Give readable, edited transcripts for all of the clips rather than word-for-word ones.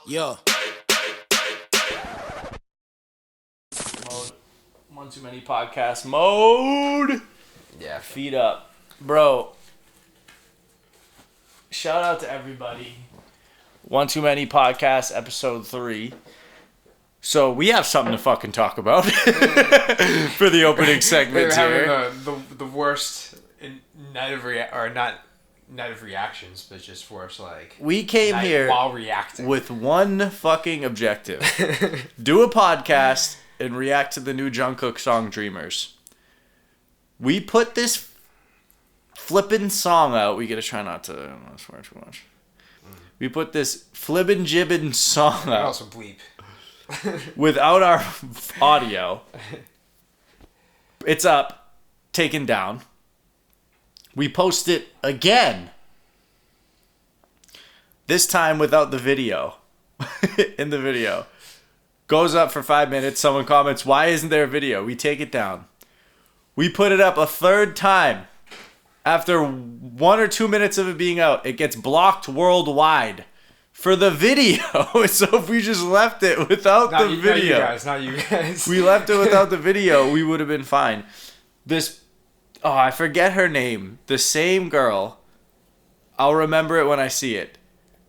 Yo. Mode. One too many podcast mode. Yeah. Feet up. Bro. Shout out to everybody. One Too Many Podcast, episode 3. So we have something to fucking talk about for the opening segment We're here. having the worst night of night of reactions, but just worse like We came night here while reacting with one fucking objective. Do a podcast and react to the new Jungkook song Dreamers. We put this flippin' song out. We gotta try not to swear too much. We put this flibbin' jibbin' song out. Also bleep. Without our audio. It's up, taken down. We post it again. This time without the video. In the video. Goes up for 5 minutes. Someone comments, why isn't there a video? We take it down. We put it up a third time. After 1 or 2 minutes of it being out, it gets blocked worldwide for the video. So if we just left it without the video. Not you guys. We left it without the video, we would have been fine. I forget her name. The same girl, I'll remember it when I see it,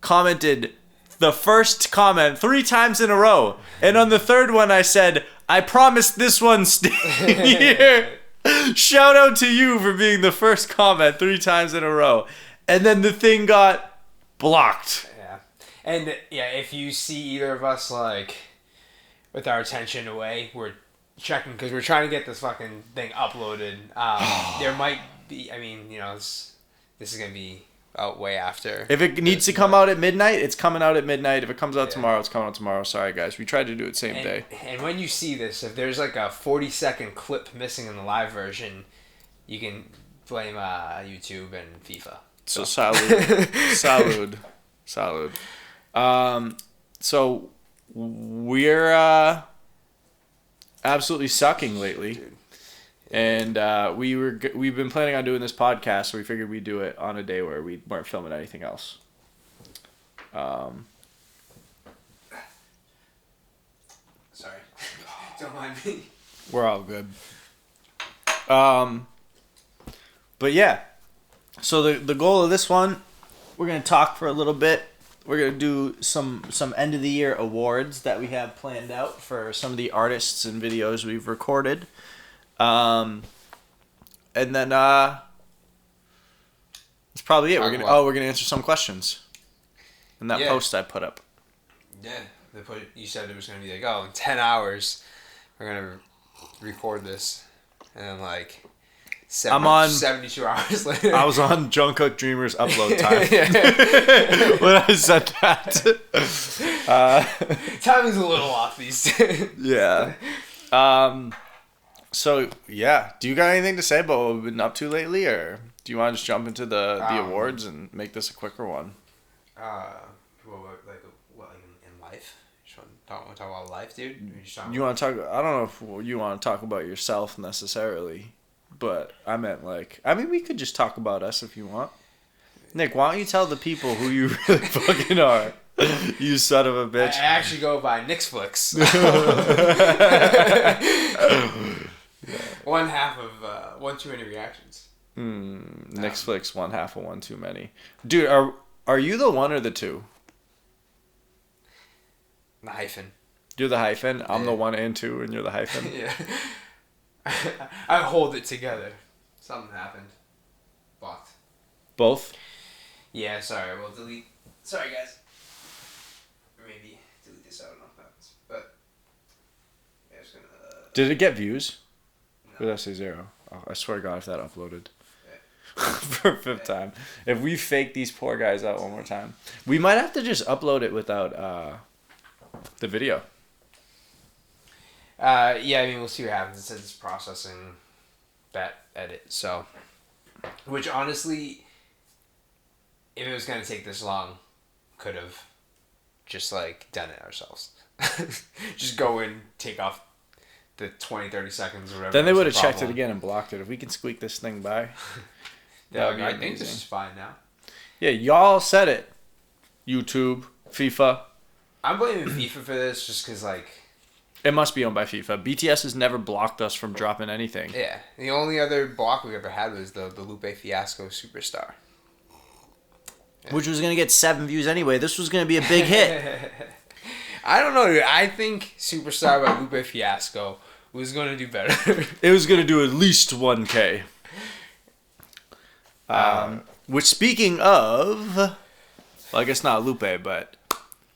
commented the first comment 3 times in a row. And on the third one I said, I promise this one's staying here. Shout out to you for being the first comment 3 times in a row. And then the thing got blocked. Yeah. And yeah, if you see either of us like with our attention away, we're checking because we're trying to get this fucking thing uploaded. There might be, this is gonna be out way after. If it needs to come out at midnight, it's coming out at midnight. If it comes out tomorrow, it's coming out tomorrow. Sorry, guys. We tried to do it same day. And when you see this, if there's like a 40-second clip missing in the live version, you can blame YouTube and FIFA. So salud. So we're absolutely sucking lately. Dude. And we've been planning on doing this podcast, so we figured we'd do it on a day where we weren't filming anything else. Sorry. Don't mind me. We're all good. But yeah. So the goal of this one, we're gonna talk for a little bit. We're gonna do some end of the year awards that we have planned out for some of the artists and videos we've recorded. And then that's probably it. We're gonna answer some questions in that post I put up. Yeah, you said it was gonna be like, in 10 hours we're gonna record this, and then like 72 hours later. I was on Jungkook Dreamers upload time when I said that. Timing's a little off these days. Yeah. So yeah, do you got anything to say about what we've been up to lately, or do you want to just jump into the awards and make this a quicker one? In life? You want to talk about life, dude? You want to talk? I don't know if you want to talk about yourself necessarily, but I meant we could just talk about us if you want. Nick, why don't you tell the people who you really fucking are? You son of a bitch. I actually go by Nixflix. One half of One Too Many Reactions. Nixflix, one half of One Too Many. Dude, are you the 1 or the 2? The hyphen. You're the hyphen. I'm the 1 and 2, and you're the hyphen. Yeah. I hold it together. Something happened. Blocked. Both? Yeah, sorry. We'll delete. Sorry, guys. Or maybe delete this. I don't know if that happens. But yeah, just gonna. Did it get views? No. Did I say 0? Oh, I swear to God, if that uploaded. For a 5th time. If we fake these poor guys out one more time. We might have to just upload it without the video. We'll see what happens. It says it's processing that edit. So, which honestly, if it was going to take this long, could have just done it ourselves. Just go in, take off the 20-30 seconds or whatever. Then they would have checked it again and blocked it. If we can squeak this thing by. I think this is fine now. Yeah, y'all said it. YouTube, FIFA. I'm blaming FIFA for this just because, like... It must be owned by FIFA. BTS has never blocked us from dropping anything. Yeah. The only other block we ever had was the Lupe Fiasco Superstar. Yeah. Which was going to get 7 views anyway. This was going to be a big hit. I don't know, dude. I think Superstar by Lupe Fiasco was going to do better. It was going to do at least 1K. Which, speaking of... Well, I guess not Lupe, but...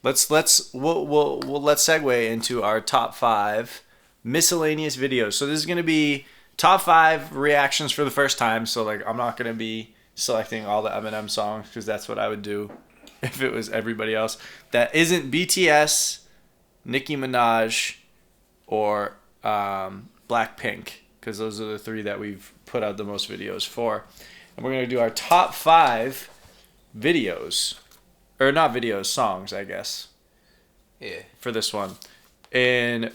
Let's segue into our top 5 miscellaneous videos. So this is gonna be top 5 reactions for the first time. So like I'm not gonna be selecting all the Eminem songs because that's what I would do if it was everybody else that isn't BTS, Nicki Minaj, or BLACKPINK, because those are the 3 that we've put out the most videos for. And we're gonna do our top 5 videos. Or not videos, songs, I guess. Yeah. For this one. And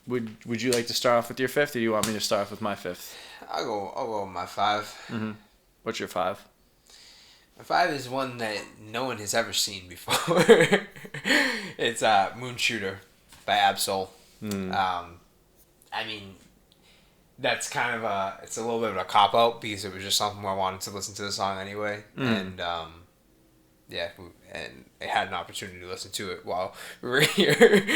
would you like to start off with your 5th, or do you want me to start off with my 5th? I'll go with my 5. Mm-hmm. What's your 5? My 5 is one that no one has ever seen before. It's Moon Shooter by Absol. I mean, that's kind of it's a little bit of a cop-out because it was just something I wanted to listen to the song anyway. And yeah, and I had an opportunity to listen to it while we were here.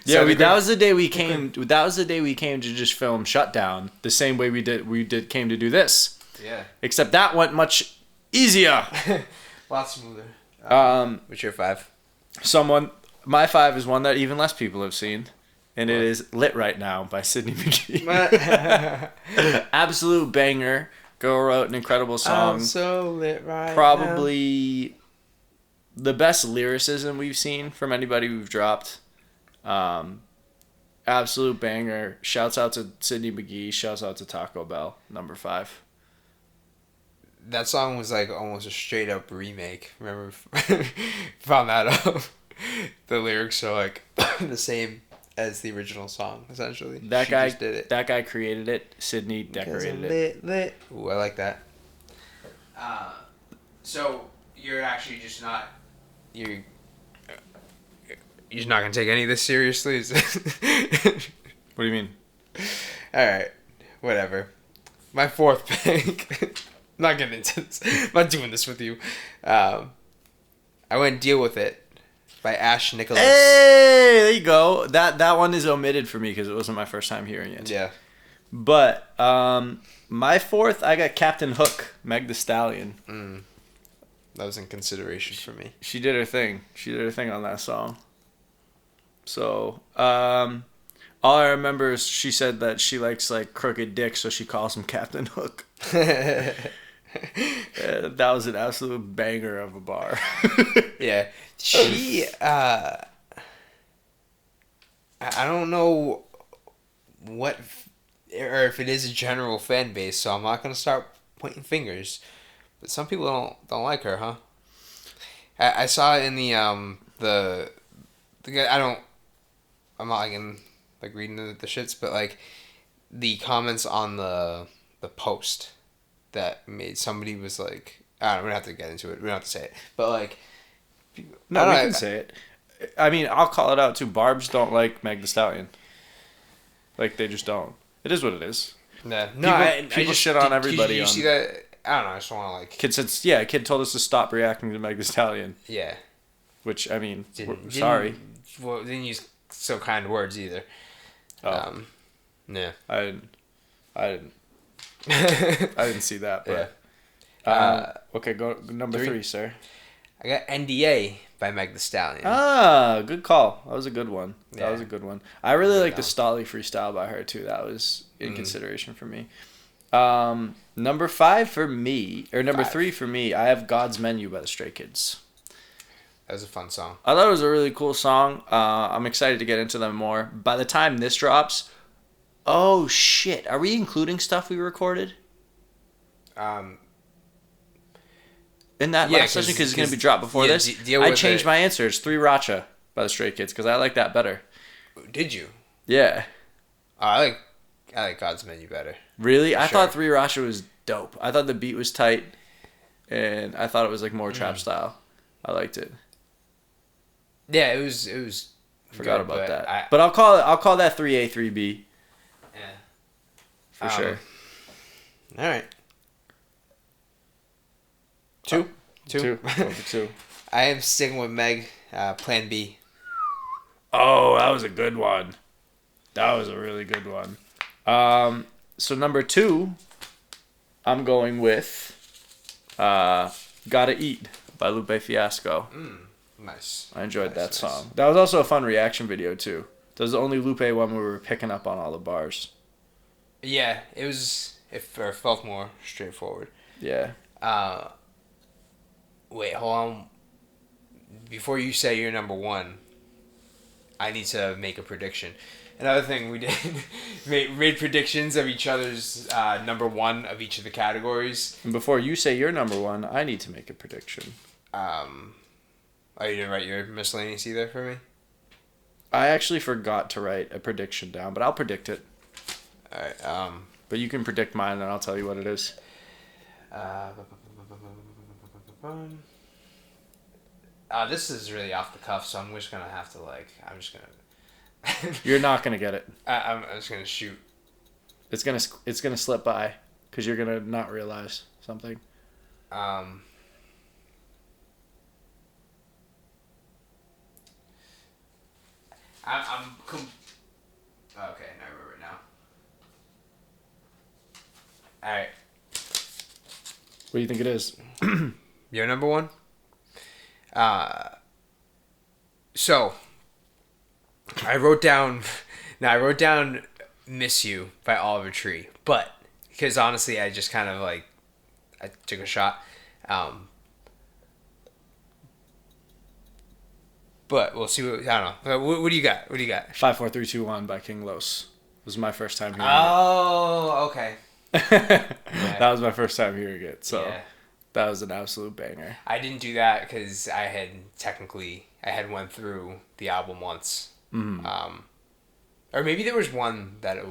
So yeah, that was the day we came. That was the day we came to just film Shutdown. The same way we came to do this. Yeah. Except that went much easier. A lot smoother. What's your 5? My 5 is one that even less people have seen, and it is "Lit Right Now" by Sydney McGee. Absolute banger. Girl wrote an incredible song. I'm so lit right Probably. Now. The best lyricism we've seen from anybody we've dropped. Absolute banger. Shouts out to Sydney McGee. Shouts out to Taco Bell. Number 5. That song was like almost a straight up remake. Remember? Found that out. The lyrics are like the same as the original song, essentially. That guy did it. That guy created it. Sydney decorated it. Lit. Ooh, I like that. So you're actually just not... You're not gonna take any of this seriously? What do you mean? Alright, whatever. My 4th pick. I'm not getting into this. I'm not doing this with you. I went Deal With It by Ash Nicholas. Hey, there you go. That one is omitted for me because it wasn't my first time hearing it. Yeah. But my 4th, I got Captain Hook, Meg Thee Stallion. That was in consideration for me. She did her thing. She did her thing on that song. So, all I remember is she said that she likes like crooked dick, so she calls him Captain Hook. That was an absolute banger of a bar. Yeah. She, I don't know what, or if it is a general fan base, so I'm not going to start pointing fingers. But some people don't like her, huh? I saw it in the guy. I'm not like reading the shits, but like the comments on the post that made somebody was like, I don't know, we don't have to get into it. We don't have to say it, but like, no, we can say it. I mean, I'll call it out too. Barbs don't like Meg Thee Stallion. Like they just don't. It is what it is. No, people shit on everybody. Did you see that? I don't know. I just want to like. Kid told us to stop reacting to Meg Thee Stallion. Yeah. Which I mean, sorry. Well, didn't use so kind words either. Oh. Yeah. I didn't see that. But. Yeah. Okay, go number 3, sir. I got NDA by Meg Thee Stallion. Ah, good call. That was a good one. Yeah. That was a good one. I really like the Stolly freestyle by her too. That was in consideration for me. Number 5 for me, or number 3 for me, I have God's Menu by the Stray Kids. That was a fun song. I thought it was a really cool song. I'm excited to get into them more. By the time this drops, oh shit, are we including stuff we recorded? In that last session, because it's going to be dropped before this. I changed my answer. It's 3 Racha by the Stray Kids, because I like that better. Did you? Yeah. I like God's Menu better. Really? I thought 3 Racha was dope. I thought the beat was tight, and I thought it was like more trap style. I liked it. Yeah, it was. Forgot good, about but that. But I'll call that 3A 3B. Yeah. For sure. All right. Two. Go for two. I am sticking with Meg. Plan B. Oh, that was a good one. That was a really good one. So number 2, I'm going with Gotta Eat by Lupe Fiasco. Nice. I enjoyed that song. That was also a fun reaction video too. That was the only Lupe one where we were picking up on all the bars. Yeah, it was. It felt more straightforward. Yeah. Wait, hold on. Before you say your number 1, I need to make a prediction. Another thing we did, made predictions of each other's number 1 of each of the categories. And before you say your number 1, I need to make a prediction. Oh, you didn't write your miscellaneous either for me? I actually forgot to write a prediction down, but I'll predict it. Alright, But you can predict mine and I'll tell you what it is. This is really off the cuff, so I'm just gonna have to I'm just gonna. You're not gonna get it. I'm just gonna shoot. It's gonna slip by because you're gonna not realize something. Okay, I remember it now. Alright. What do you think it is? Your number 1? So I wrote down Miss You by Oliver Tree, but because honestly I just kind of I took a shot. But we'll see what, I don't know. What do you got? 5, 4, 3, 2, 1 by King Los. Was my first time hearing Oh, okay. it. That was my first time hearing it. So Yeah. that was an absolute banger. I didn't do that because I had went through the album once. Mm-hmm. Or maybe there was one that I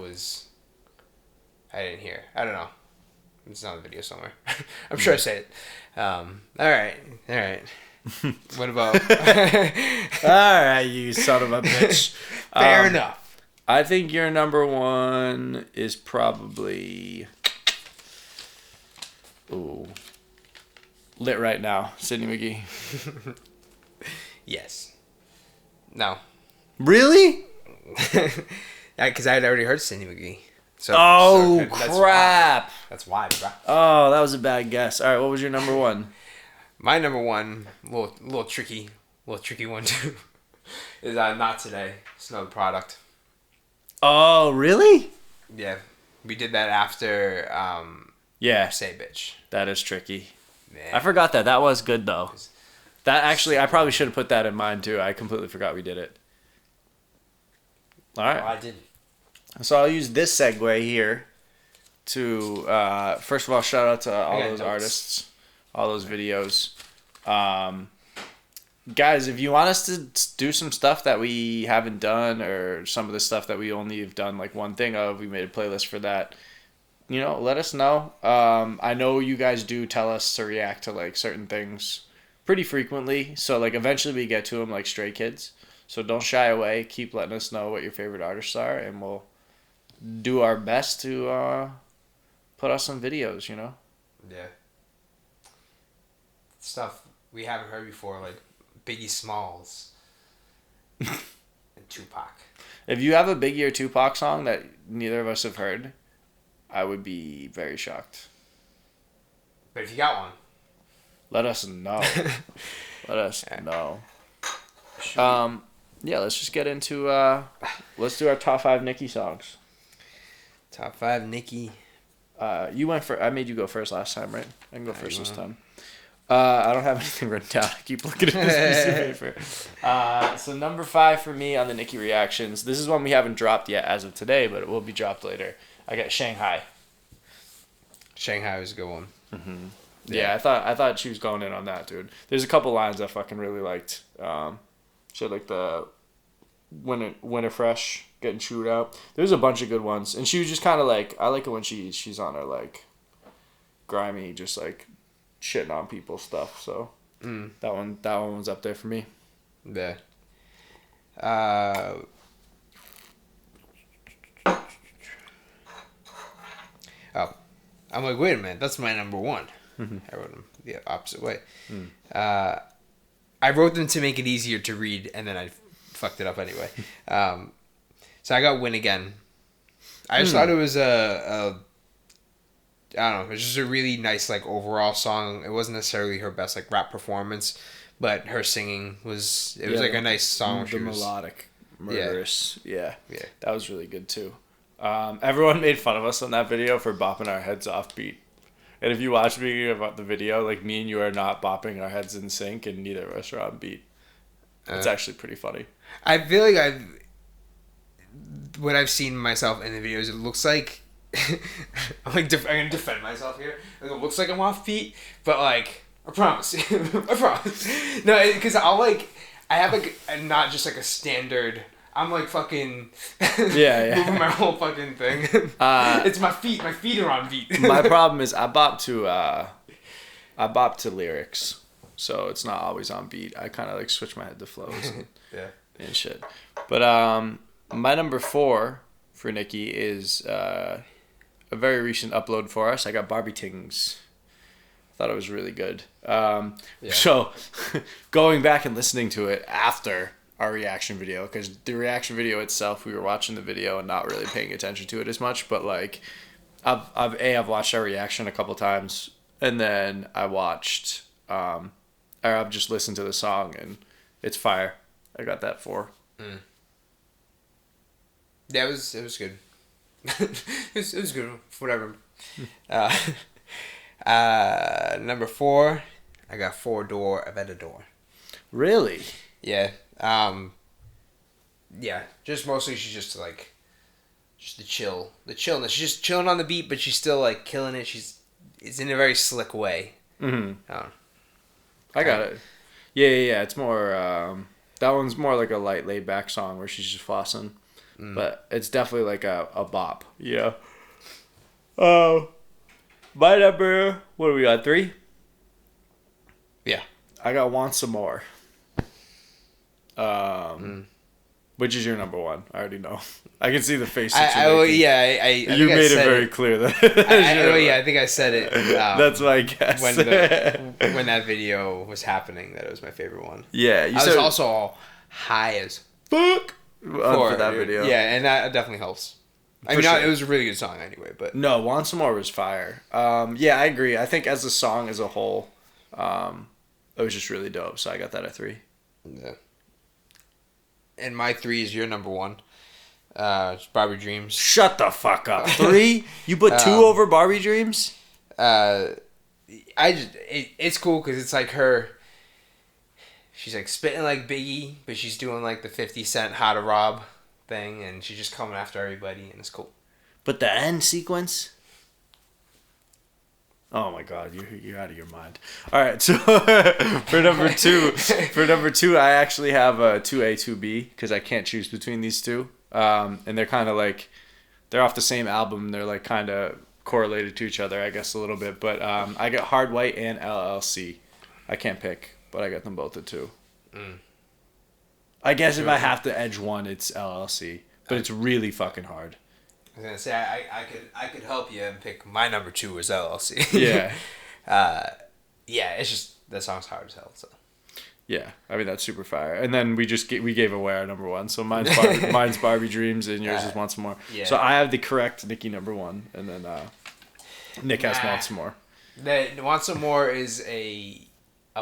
didn't hear. I don't know. It's on the video somewhere. I'm sure I say it. All right. What about? All right, you son of a bitch. Fair enough. I think your number 1 is probably Lit Right Now, Sidney McGee. Yes. No. Really? Because I had already heard Sidney McGee. So, crap. That's why, bro. Oh, that was a bad guess. All right, what was your number 1? My number 1, little tricky one too, is Not Today. It's another product. Oh, really? Yeah, we did that after Yeah. Say Bitch. That is tricky. Man. I forgot that. That was good, though. That actually, I probably should have put that in mine, too. I completely forgot we did it. All right. Well, I didn't. So I'll use this segue here to, first of all, shout out to all those artists, all those videos. Guys, if you want us to do some stuff that we haven't done or some of the stuff that we only have done like one thing of, we made a playlist for that. You know, let us know. I know you guys do tell us to react to like certain things pretty frequently. So like eventually we get to them like Stray Kids. So don't shy away. Keep letting us know what your favorite artists are and we'll do our best to put out some videos, you know? Yeah. Stuff we haven't heard before, like Biggie Smalls and Tupac. If you have a Biggie or Tupac song that neither of us have heard, I would be very shocked. But if you got one, let us know. Let us know. Yeah, let's just get into let's do our top 5 Nicki songs. Top 5 Nicki. You went for. I made you go first last time, right? I can go first this time. I don't have anything written down. I keep looking at this piece of paper. So number 5 for me on the Nicki reactions. This is one we haven't dropped yet as of today, but it will be dropped later. I got Shanghai. Shanghai was a good one. Mm-hmm. Yeah, I thought she was going in on that, dude. There's a couple lines I fucking really liked. She had like the winter fresh getting chewed out. There's a bunch of good ones, and she was just kind of like, I like it when she's on her like grimy, just like shitting on people stuff. So that one was up there for me. Yeah. Oh, I'm like, wait a minute, that's my number one. I wrote them the opposite way. I wrote them to make it easier to read, and then I fucked it up anyway. So I got Win Again. I just thought it was I don't know, it was just a really nice, like, overall song. It wasn't necessarily her best, like, rap performance, but her singing was, it was like a nice song. The melodic murderous. Yeah. That was really good too. Everyone made fun of us on that video for bopping our heads off beat. And if you watch me about the video, like, me and you are not bopping our heads in sync, and neither of us are on beat. It's actually pretty funny. I feel like what I've seen myself in the videos, it looks like I'm gonna defend myself here. Like, it looks like I'm off beat, but, like, I promise, I promise. No, because I have like not just like a standard. I'm like fucking moving my whole fucking thing. It's my feet. My feet are on beat. My problem is I bop to lyrics, so it's not always on beat. I kind of like switch my head to flows and shit. But my number 4 for Nicki is a very recent upload for us. I got Barbie Tings. Thought it was really good. So going back and listening to it after our reaction video, because the reaction video itself, we were watching the video and not really paying attention to it as much, but like I've watched our reaction a couple times, and then I've just listened to the song, and it's fire. I got that 4. Yeah, it was good. it was good, whatever. Number 4, I got 4 Door Aventador. Really? Yeah. Yeah. Just mostly she's just like, just the chillness. She's just chilling on the beat, but she's still like killing it. It's in a very slick way. I got it. Yeah. It's more. That one's more like a light, laid back song where she's just flossing, but it's definitely like a bop. Yeah. My number, what do we got, 3? Yeah. I got Want Some More. Which is your number 1? I already know. I can see the face that you're making. You made it very clear that. I think I said it. That's my guess. When that video was happening, that it was my favorite one. Yeah, I was also all high as fuck for that video. Yeah, and that definitely helps. It was a really good song anyway, but... No, Want Some More was fire. Yeah, I agree. I think as a song as a whole, it was just really dope, so I got that at 3. Yeah. And my 3 is your number 1. It's Barbie Dreams. Shut the fuck up. 3? You put 2 over Barbie Dreams? It's cool because it's like her... She's like spitting like Biggie, but she's doing like the 50 Cent How to Rob thing, and she's just coming after everybody, and it's cool. But the end sequence, oh my god, you're out of your mind. All right, so for number two, I actually have a 2A 2B because I can't choose between these two, and they're kind of like they're off the same album. They're like kind of correlated to each other, I guess, a little bit. But I got Hard White and LLC. I can't pick, but I got them both at 2. I guess if I have to edge one, it's LLC, but it's really fucking hard. I was gonna say I could help you and pick my number 2 is LLC. Yeah. Yeah, it's just that song's hard as hell. So. Yeah, I mean that's super fire. And then we gave away our number 1, so mine's Barbie Dreams and yours is Want Some More. Yeah. So I have the correct Nicki number 1, and then Nick has Want Some More. That Want Some More is a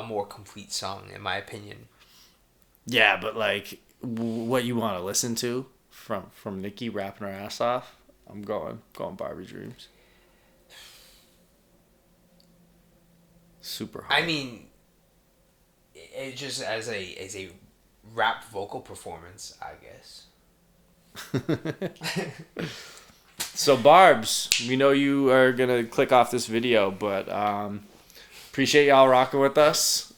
more complete song in my opinion. Yeah, but like what you want to listen to from Nicki rapping her ass off, I'm going Barbie Dreams. Super hard. I mean, it just as a rap vocal performance, I guess. So Barbs, we know you are gonna click off this video, but appreciate y'all rocking with us.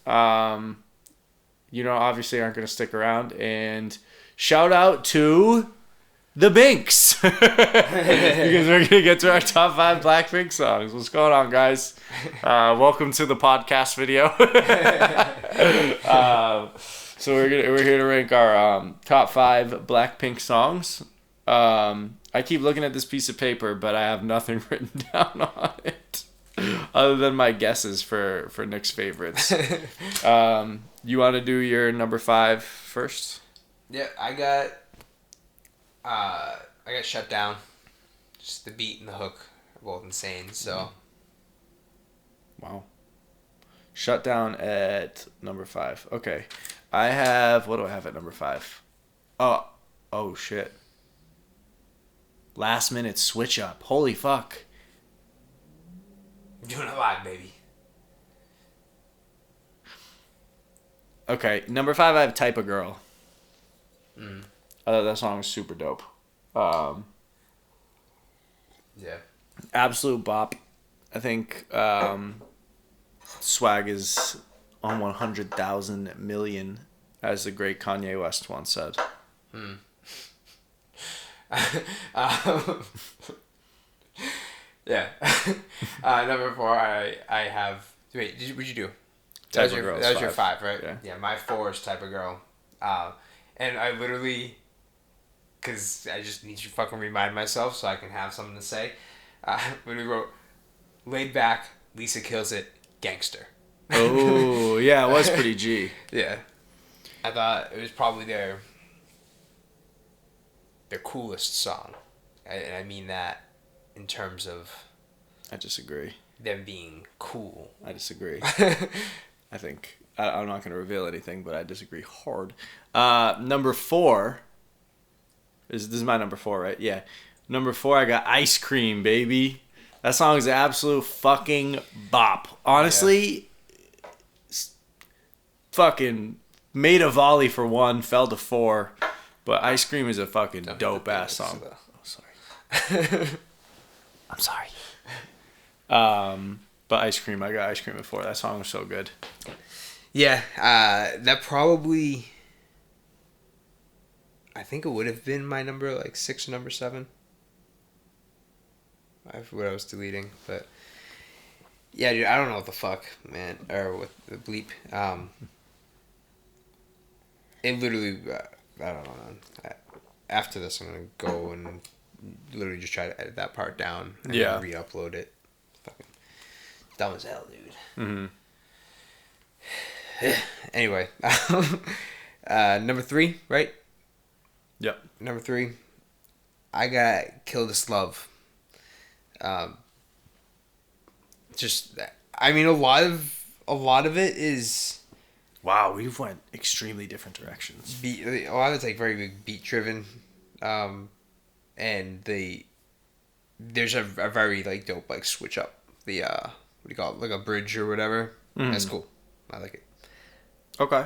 Obviously aren't gonna stick around, and shout out to the Binks because we're gonna get to our top 5 BLACKPINK songs. What's going on, guys? Welcome to the podcast video. So we're here to rank our top 5 BLACKPINK songs. I keep looking at this piece of paper, but I have nothing written down on it other than my guesses for Nick's favorites. You want to do your number 5 first? Yeah, I got Shut Down. Just the beat and the hook are both insane. So. Wow. Shut Down at number 5. Okay. What do I have at number 5? Oh shit. Last Minute Switch Up. Holy fuck. Doing it live, baby. Okay, number 5 I have Type of Girl. Mm. I thought that song was super dope. Yeah. Absolute bop. I think Swag is on 100,000 million, as the great Kanye West once said. Yeah. Number 4, I have. Wait, what'd you do? Type of Girl. That was your 5, right? Yeah. My 4 is Type of Girl. And I literally, because I just need to fucking remind myself so I can have something to say. When we wrote, laid back, Lisa kills it, gangster. Oh, yeah, it was pretty G. Yeah. I thought it was probably their coolest song. And I mean that in terms of I disagree. them being cool. I disagree. I think I'm not going to reveal anything, but I disagree hard. Number 4 this is my number 4, right? Yeah. Number 4, I got Ice Cream, baby. That song is an absolute fucking bop. Honestly, fucking made a volley for 1, fell to 4, but Ice Cream is a fucking dope ass song. Oh, sorry. I'm sorry. But Ice Cream, I got Ice Cream at 4. That song was so good. Yeah, that probably, I think it would have been my number 6 or number 7. I forgot what I was deleting, but yeah, dude, I don't know what the fuck, man, or what the bleep. It literally, I don't know. After this, I'm gonna go and literally just try to edit that part down and then re-upload it. Fucking dumb as hell, dude. Mm-hmm. Anyway, number 3, right? Yep. Number 3, I got Kill This Love. Just, I mean, a lot of it is. Wow, we've went extremely different directions. A lot of it's very big beat driven, and there's a very dope switch up the what do you call it, a bridge or whatever. Mm. That's cool. I like it. Okay.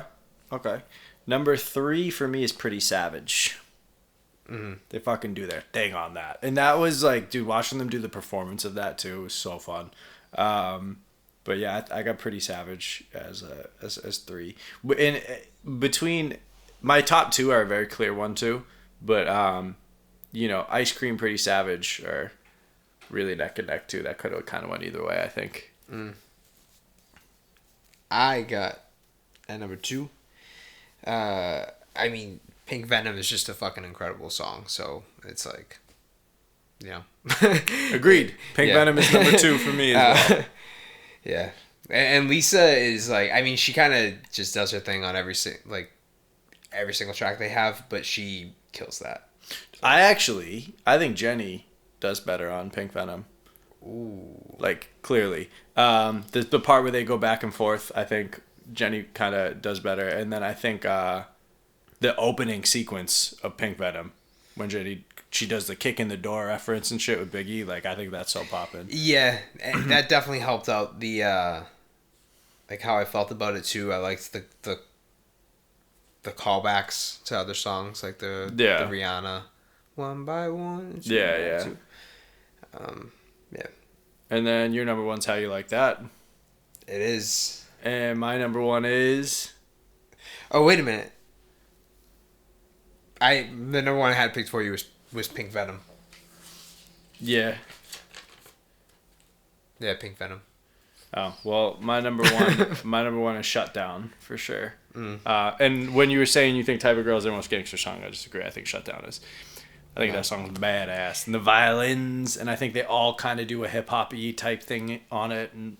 Number 3 for me is Pretty Savage. Mm-hmm. They fucking do their thing on that. And that was dude, watching them do the performance of that too was so fun. But yeah, I got Pretty Savage as 3. And between my top 2 are a very clear 1, 2. But Ice Cream, Pretty Savage are really neck and neck too. That could have kind of went either way, I think. Mm. I got at number 2. I mean, Pink Venom is just a fucking incredible song, so it's Agreed. Pink Venom is number 2 for me as well. Yeah. And Lisa is I mean, she kind of just does her thing on every single track they have, but she kills that. So. I think Jenny does better on Pink Venom. Ooh. Clearly. The part where they go back and forth, I think Jenny kind of does better. And then I think the opening sequence of Pink Venom, when she does the kick in the door reference and shit with Biggie, I think that's so poppin'. Yeah, and that definitely helped out the how I felt about it too. I liked the callbacks to other songs, the Rihanna One by One. Yeah. Yeah. And then your number 1's How You Like That. It is. And my number 1 is. Oh, wait a minute. The number 1 I had picked for you was Pink Venom. Yeah. Yeah, Pink Venom. Oh well, my number one is Shut Down for sure. And when you were saying you think Type of Girl is their most gangster song, I just agree. I think Shut Down is. I think that song's badass, and the violins, and I think they all kind of do a hip hop y type thing on it, and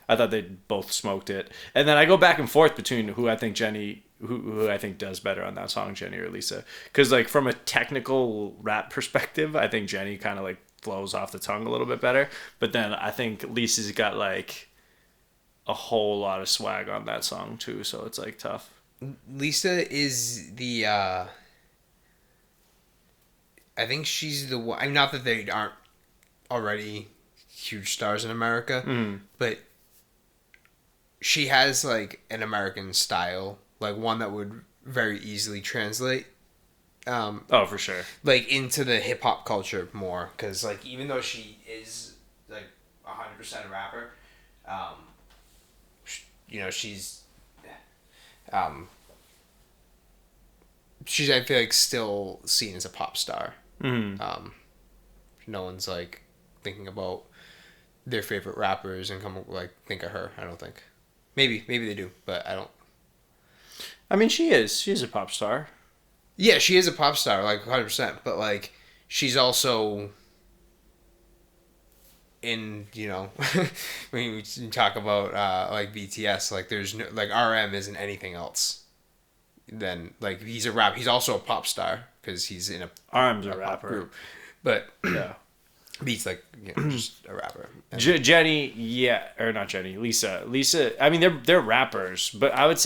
I thought they both smoked it. And then I go back and forth between who I think who I think does better on that song, Jenny or Lisa, because like from a technical rap perspective, I think Jenny kind of like flows off the tongue a little bit better, but then I think Lisa's got like a whole lot of swag on that song too, so it's like tough. Lisa is the I think she's the one. I mean, not that they aren't already huge stars in America, but she has like an American style, like one that would very easily translate. Oh, for sure. Like into the hip hop culture more, because like even though she is like 100% a rapper, she's she's I feel like still seen as a pop star. No one's like thinking about their favorite rappers and come like think of her. I don't think. Maybe they do, but I don't. I mean, she is. She's a pop star. Yeah, she is a pop star, like 100%. But like, she's also in when we talk about like BTS, like there's no, like RM isn't anything else. Then like he's also a pop star because he's in RM's a rapper group. But yeah, Beats like just a rapper. Jenny, yeah, or not Jenny, Lisa. I mean, they're rappers, but I would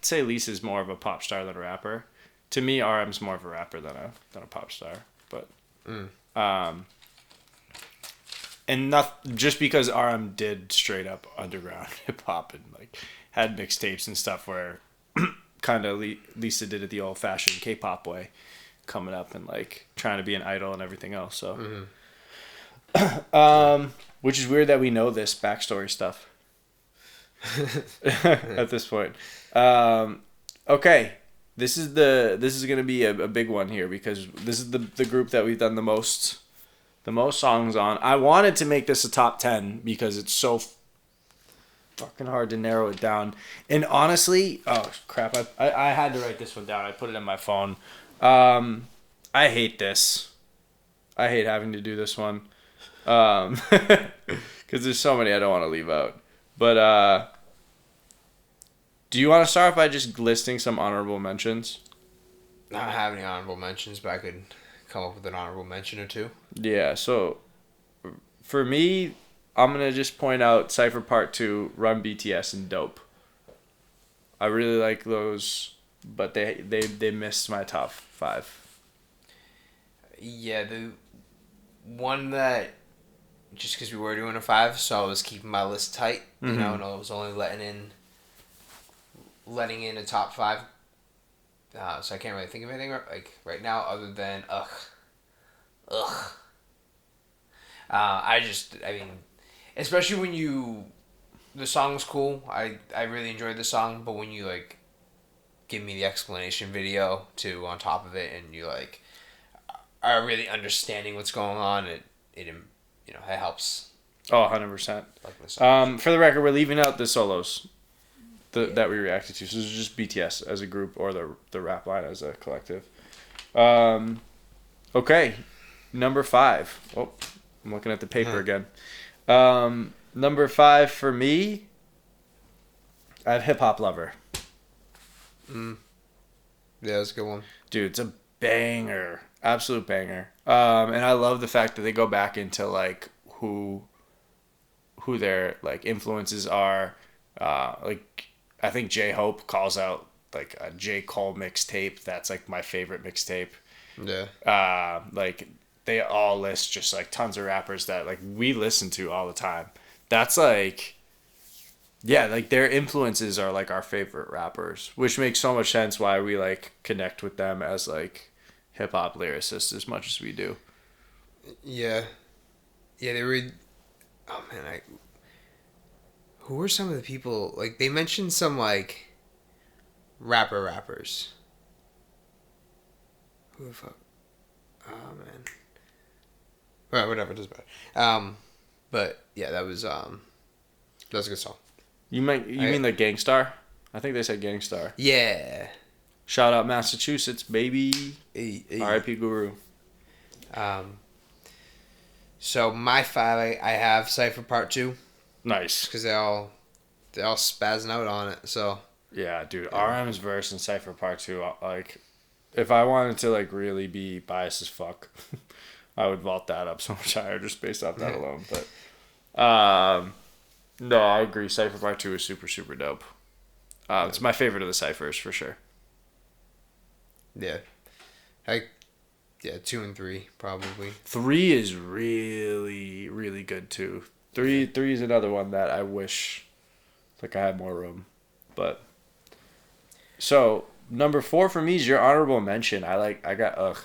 say Lisa's more of a pop star than a rapper. To me, RM's more of a rapper than a pop star. But and not just because RM did straight up underground hip hop and like had mixtapes and stuff where kind of Lisa did it the old fashioned K-pop way, coming up and like trying to be an idol and everything else. So. Which is weird that we know this backstory stuff at this point. Okay, this is gonna be a big one here because this is the group that we've done the most songs on. I wanted to make this a top 10 because it's so fucking hard to narrow it down. And honestly, oh crap, I had to write this one down. I put it in my phone. I hate this. I hate having to do this one. Because there's so many I don't want to leave out. But do you want to start by just listing some honorable mentions? I don't have any honorable mentions, but I could come up with an honorable mention or two. Yeah, so for me, I'm going to just point out Cypher Part 2, Run BTS, and Dope. I really like those, but they missed my top 5. Yeah, the one that... Just because we were doing a 5, so I was keeping my list tight, and I was only letting in a top 5. So I can't really think of anything right now other than ugh. I mean, especially when the song's cool. I really enjoyed the song, but when you like give me the explanation video too on top of it, and you like are really understanding what's going on, it helps. Oh, 100%. Like for the record, we're leaving out the solos that we reacted to. So this is just BTS as a group or the rap line as a collective. Okay, number 5. Oh, I'm looking at the paper again. Number 5 for me, I have Hip Hop Lover. Yeah, that's a good one. Dude, it's a banger. Absolute banger. And I love the fact that they go back into like who their like influences are. Like I think J-Hope calls out like a J. Cole mixtape. That's like my favorite mixtape. Yeah. Like they all list just like tons of rappers that like we listen to all the time. That's like, yeah, like their influences are like our favorite rappers, which makes so much sense why we like connect with them as like hip hop lyricists as much as we do. Yeah. Yeah, they were. Oh man, who were some of the people? Like they mentioned some like rappers. Who the fuck? Oh man. Right, whatever, it doesn't matter. But yeah, that was That's a good song. You mean the Gangstar? I think they said Gangstar. Yeah. Shout out Massachusetts, baby. Hey, hey. R.I.P. Guru. So my 5, I have Cypher Part 2. Nice. Because they all spazzing out on it. So yeah, dude. RM's verse and Cypher Part 2, like, if I wanted to like really be biased as fuck, I would vault that up so much higher just based off that alone. But no, I agree. Cypher Part 2 is super, super dope. It's my favorite of the ciphers for sure. Yeah. 2 and 3 probably. 3 is really, really good too. 3 is another one that I wish like I had more room. But so number 4 for me is your honorable mention. I got ugh.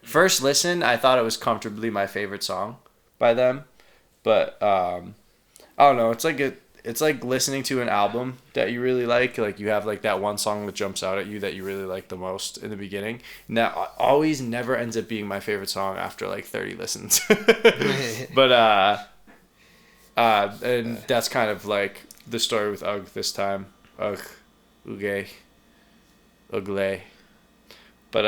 First listen, I thought it was comfortably my favorite song by them. But I don't know, it's like listening to an album that you really like. Like you have like that one song that jumps out at you that you really like the most in the beginning. And that always never ends up being my favorite song after like 30 listens. But and that's kind of like the story with Ugh this time. Ugh, Uge, Ugle. But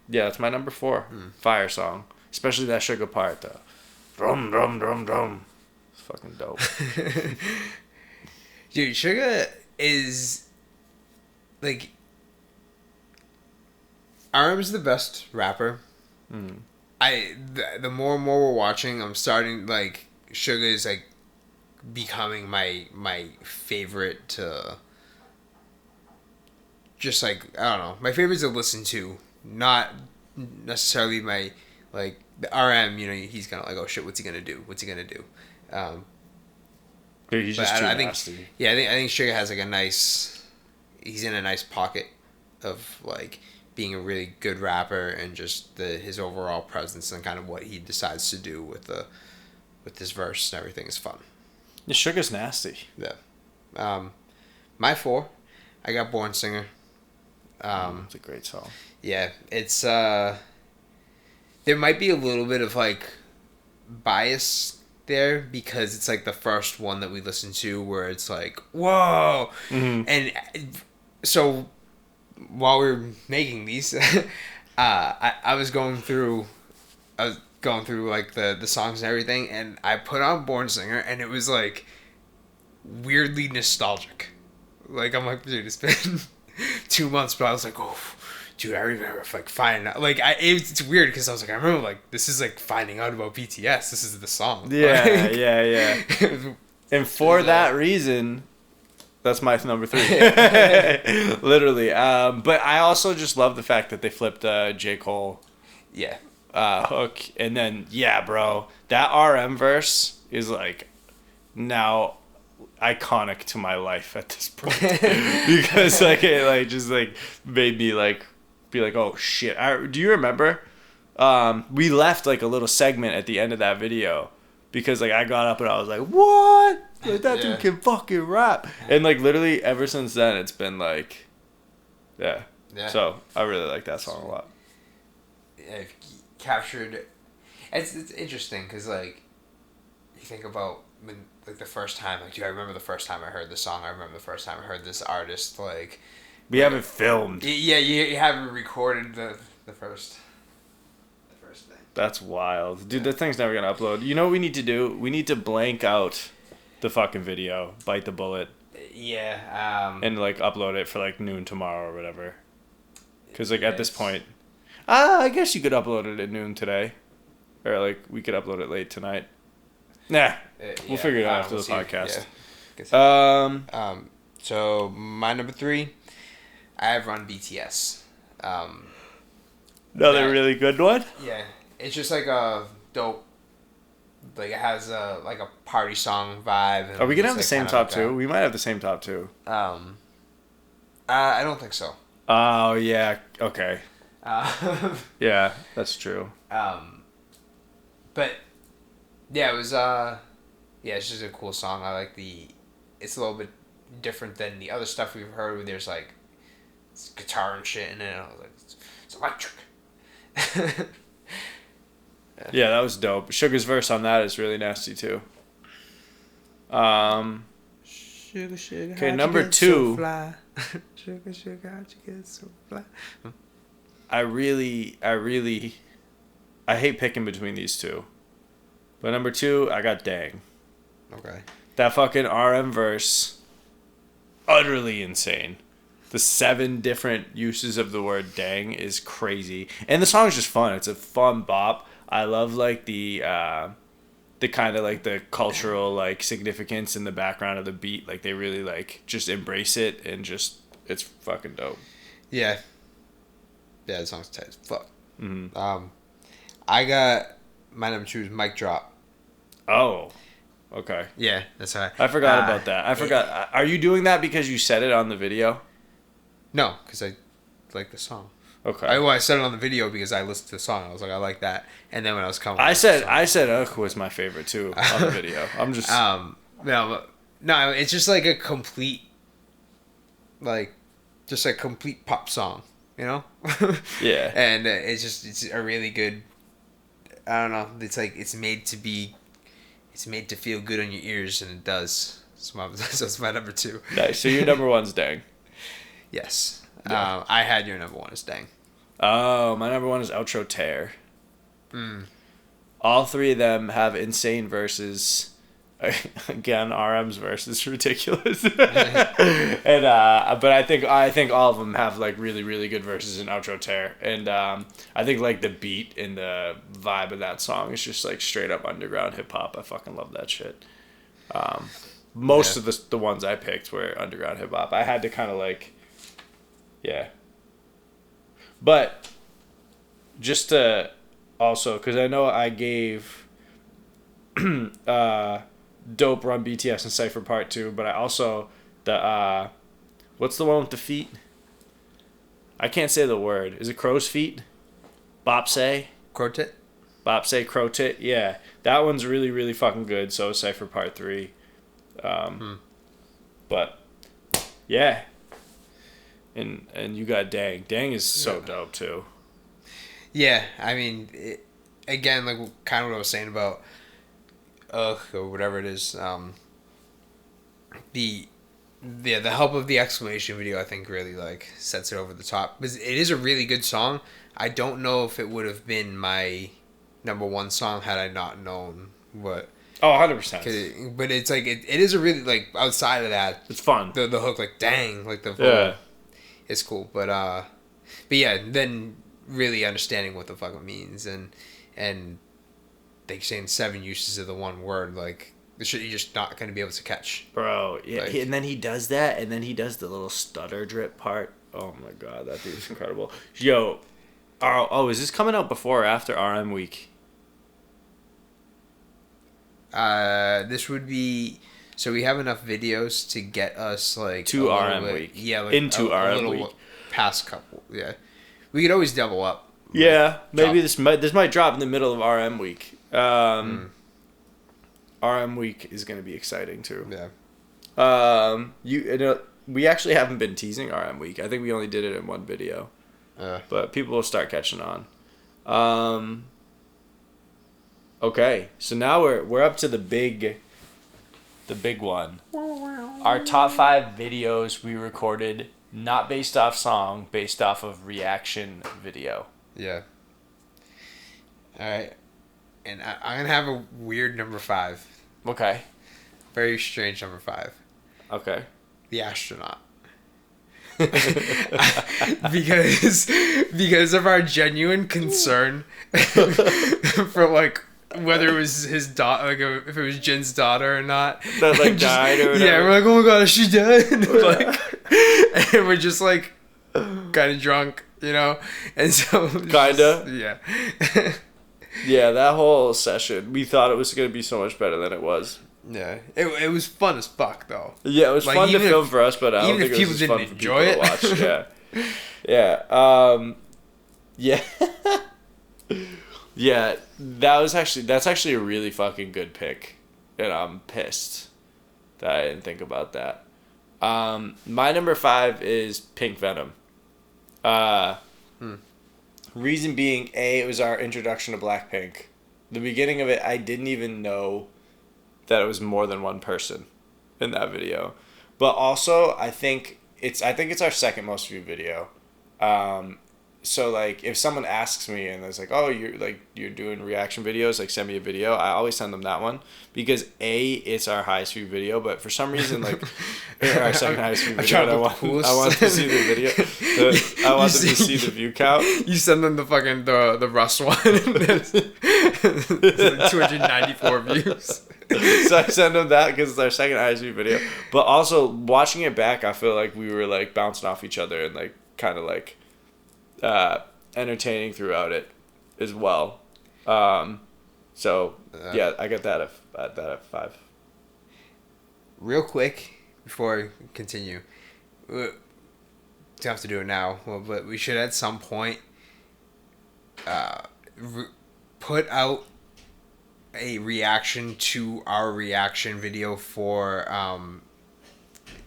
yeah, that's my number 4 fire song. Especially that sugar part though. Drum drum drum drum. It's fucking dope. Dude, Suga is like RM's the best rapper. The more and more we're watching, I'm starting like Suga is like becoming my favorite to just like I don't know, my favorites to listen to, not necessarily my like the RM. You know, he's kind of like, oh shit, what's he gonna do? Dude, he's just too nasty. I think Suga has like he's in a nice pocket of like being a really good rapper and just his overall presence and kind of what he decides to do with his verse and everything is fun. The Sugar's nasty. Yeah. My 4, I got Born Singer. It's a great song. Yeah, it's there might be a little bit of like bias there because it's like the first one that we listened to where it's like whoa, and so while we were making these, I was going through like the songs and everything, and I put on Born Singer, and it was like weirdly nostalgic. Like I'm like, dude, it's been 2 months, but I was like, oh. Dude, I remember like finding out. Like it's weird because I was like, I remember like this is like finding out about BTS. This is the song. Yeah, like, yeah. And for that reason, that's my number 3. Literally. But I also just love the fact that they flipped J. Cole. Yeah. Hook, and then bro, that RM verse is like now iconic to my life at this point because like it like just like made me like be like, oh shit. Do you remember we left like a little segment at the end of that video because like I got up and I was like, what, like that dude can fucking rap, and like literally ever since then it's been like yeah. So I really like that song a lot. Yeah, captured. It's interesting because like you think about when like the first time, like, dude, I remember the first time I heard this song. I remember the first time I heard this artist. Like, we haven't filmed. Yeah, you haven't recorded the first thing. That's wild, dude. That thing's never gonna upload. You know what we need to do? We need to blank out the fucking video, bite the bullet. Yeah. And like upload it for like noon tomorrow or whatever. Because like at this point, I guess you could upload it at noon today, or like we could upload it late tonight. Nah, we'll figure it out after the podcast. Yeah. So my number 3, I have Run BTS. Another really good one. Yeah, it's just like a dope. Like it has a party song vibe. And are we gonna have like the same top 2? We might have the same top 2. I don't think so. Oh yeah. Okay. Yeah, that's true. But yeah, it was it's just a cool song. I like it's a little bit different than the other stuff we've heard where there's like guitar and shit in it. I was like, it's electric. Yeah, that was dope. Sugar's verse on that is really nasty too. Sugar, sugar. Okay, how'd number you get 2. So fly? Sugar, sugar. How'd you get so fly? I hate picking between these two. But number 2, I got Dang. Okay. That fucking RM verse, utterly insane. The 7 different uses of the word dang is crazy. And the song is just fun. It's a fun bop. I love like the kind of like the cultural like significance in the background of the beat. Like they really like just embrace it and just it's fucking dope. Yeah. Yeah, the song's tight as fuck. Mm-hmm. I got my number 2 is Mic Drop. Oh, okay. Yeah, that's right. I forgot about that. I forgot. Are you doing that because you said it on the video? No, because I like the song. Okay. I said it on the video because I listened to the song. I was like, I like that. And then when I was coming, I said Ugh was my favorite too on the video. I'm just no, it's just like a complete, like, just a complete pop song, you know? Yeah. And it's a really good. I don't know. It's like it's made to feel good on your ears, and it does. So that's my number 2. Nice. So your number 1's Dang. Yes. Yeah. I had your number 1 as Dang. Oh, my number 1 is Outro Tear. All 3 of them have insane verses. Again, RM's verse is ridiculous. And but I think all of them have like really really good verses in Outro Tear. And I think like the beat and the vibe of that song is just like straight up underground hip hop. I fucking love that shit. Most of the ones I picked were underground hip hop. I had to kind of like, yeah. But just to also, because I know I gave Dope Run BTS and Cypher Part 2, but I also, what's the one with the feet? I can't say the word. Is it crow's feet? Bopsay? Quartet? Bopsay, Crow-Tit? Yeah. That one's really, really fucking good. So is Cypher Part 3. But, yeah. And you got Dang. Dang is so dope, too. Yeah, I mean, again, like kind of what I was saying about or whatever it is. The help of the exclamation video, I think, really like sets it over the top. Because it is a really good song. I don't know if it would have been my number 1 song had I not known what. Oh, 100%. But it's like it is a really like outside of that. It's fun. The hook, like dang, like the yeah, it's cool. But yeah, then really understanding what the fuck it means and they saying 7 uses of the one word, like the shit you're just not gonna be able to catch. Bro, yeah, like, and then he does that, and then he does the little stutter drip part. Oh my god, that dude's incredible. Yo, is this coming out before or after RM week? This would be. So we have enough videos to get us like to RM week. Yeah, like into RM week. Past couple, yeah. We could always double up. Yeah, maybe this might drop in the middle of RM week. RM week is going to be exciting too. Yeah. We actually haven't been teasing RM week. I think we only did it in one video. But people will start catching on. Okay, so now we're up to the big one. Our top 5 videos we recorded, not based off song, based off of reaction video. Yeah. All right. And I'm going to have a weird number 5. Okay. Very strange number 5. Okay. The Astronaut. because of our genuine concern for like whether it was his daughter, like if it was Jin's daughter or not, that like died or whatever. Yeah, we're like, oh my god, is she dead? Like, and we're just like kind of drunk, you know, and so kinda, yeah. Yeah, that whole session, we thought it was gonna be so much better than it was. Yeah, it was fun as fuck though. Yeah, it was like, fun to film for us, but I don't think it was fun for people to watch. Yeah, yeah, yeah. That's actually a really fucking good pick, and I'm pissed that I didn't think about that. My number 5 is Pink Venom. Reason being, it was our introduction to BLACKPINK. The beginning of it, I didn't even know that it was more than one person in that video. But also, I think it's our second most viewed video. So like if someone asks me and it's like, oh, you're doing reaction videos, like send me a video, I always send them that one because it's our highest viewed video, but for some reason like our second highest viewed video, I want to see the video. I want them to see the view count. You send them the fucking the Rust one. It's like 294 views. So I send them that because it's our second highest viewed video. But also watching it back, I feel like we were like bouncing off each other and like kind of like entertaining throughout it as well. So yeah, I get that at 5. Real quick before I continue, we don't have to do it now, but we should at some point put out a reaction to our reaction video for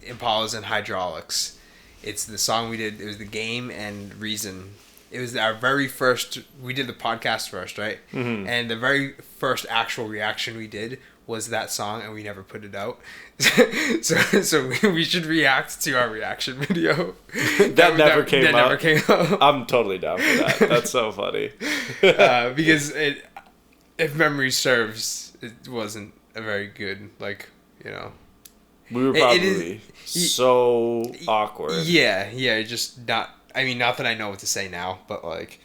Impalas and Hydraulics. It's the song we did. It was the Game and Reason. It was our very first. We did the podcast first, right? Mm-hmm. And the very first actual reaction we did was that song, and we never put it out. so we should react to our reaction video. That never came out. I'm totally down for that. That's so funny. Because if memory serves, it wasn't a very good, like, you know. We were probably so awkward. Yeah, just not. I mean, not that I know what to say now, but like.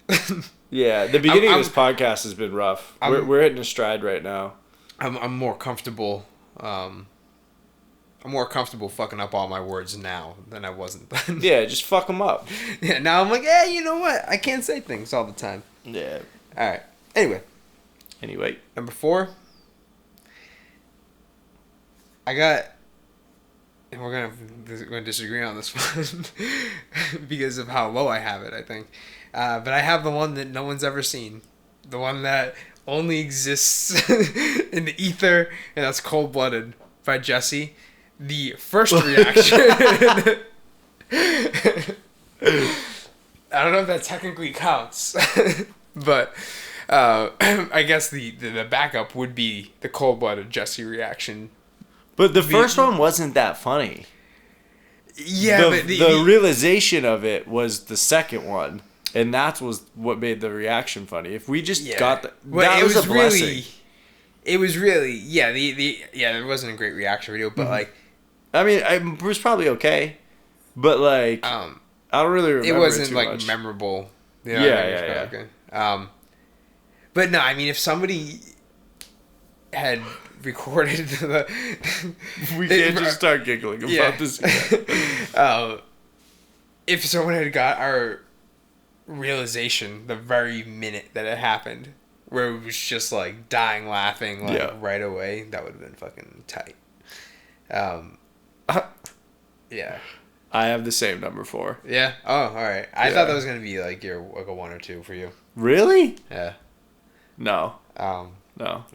Yeah, the beginning of this podcast has been rough. We're hitting a stride right now. I'm more comfortable. I'm more comfortable fucking up all my words now than I wasn't then. Yeah, just fuck them up. Yeah, now I'm like, hey, you know what? I can't say things all the time. Yeah. All right. Anyway, number 4. I got. And we're gonna disagree on this one because of how low I have it, I think. But I have the one that no one's ever seen, the one that only exists in the ether, and that's "Cold Blooded" by Jesse. The first reaction. I don't know if that technically counts, but I guess the backup would be the "Cold Blooded" Jesse reaction. But the first one wasn't that funny. Yeah, but the realization of it was the second one, and that was what made the reaction funny. If we just got that was a blessing. It was really there wasn't a great reaction video, but like, I mean, it was probably okay, but like, I don't really remember. It wasn't too like much. memorable. You know Yeah. Okay. But no, I mean, if somebody had recorded we can't just start giggling about this again. If someone had got our realization the very minute that it happened, where it was just like dying laughing right away, that would have been fucking tight. Yeah, I have the same number 4. Yeah. Oh, all right. I thought that was gonna be like your like a 1 or 2 for you. Really? Yeah. No. No.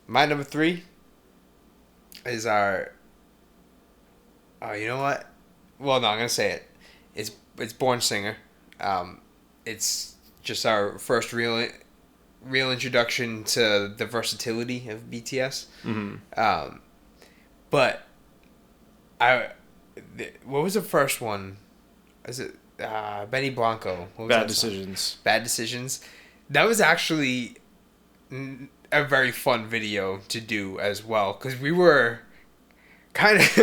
My number 3 is our. Oh, you know what? Well, no, I'm gonna say it. It's Born Singer. It's just our first real introduction to the versatility of BTS. Mm-hmm. But what was the first one? Is it Benny Blanco? Bad Decisions. Bad Decisions. That was actually a very fun video to do as well, because we were kind of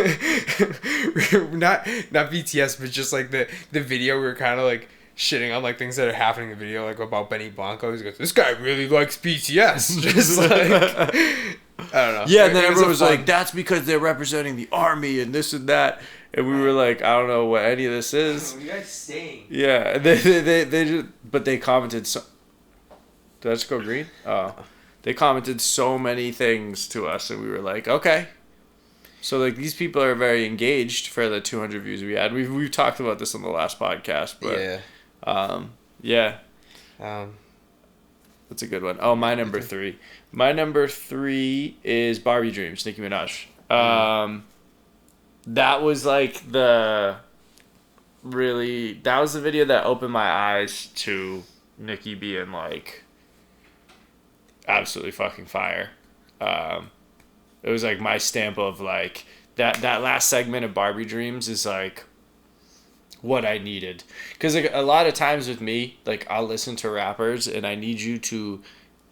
not BTS, but just like the video, we were kind of like shitting on like things that are happening in the video, like about Benny Blanco. He goes, "This guy really likes BTS." Just like I don't know. Yeah, and then everyone was like, "That's because they're representing the army and this and that," and we were like, "I don't know what any of this is." What are you guys saying? Yeah, they just, but they commented so. Did I just go green? Oh. They commented so many things to us, and we were like, okay. So, like, these people are very engaged for the 200 views we had. We've talked about this on the last podcast, but... Yeah. That's a good one. Oh, my number 3. My number 3 is Barbie Dreams, Nicki Minaj. That was, like, that was the video that opened my eyes to Nicki being, like... absolutely fucking fire. It was like my stamp of like, that last segment of Barbie Dreams is like what I needed. Because like, a lot of times with me, like I'll listen to rappers and I need you to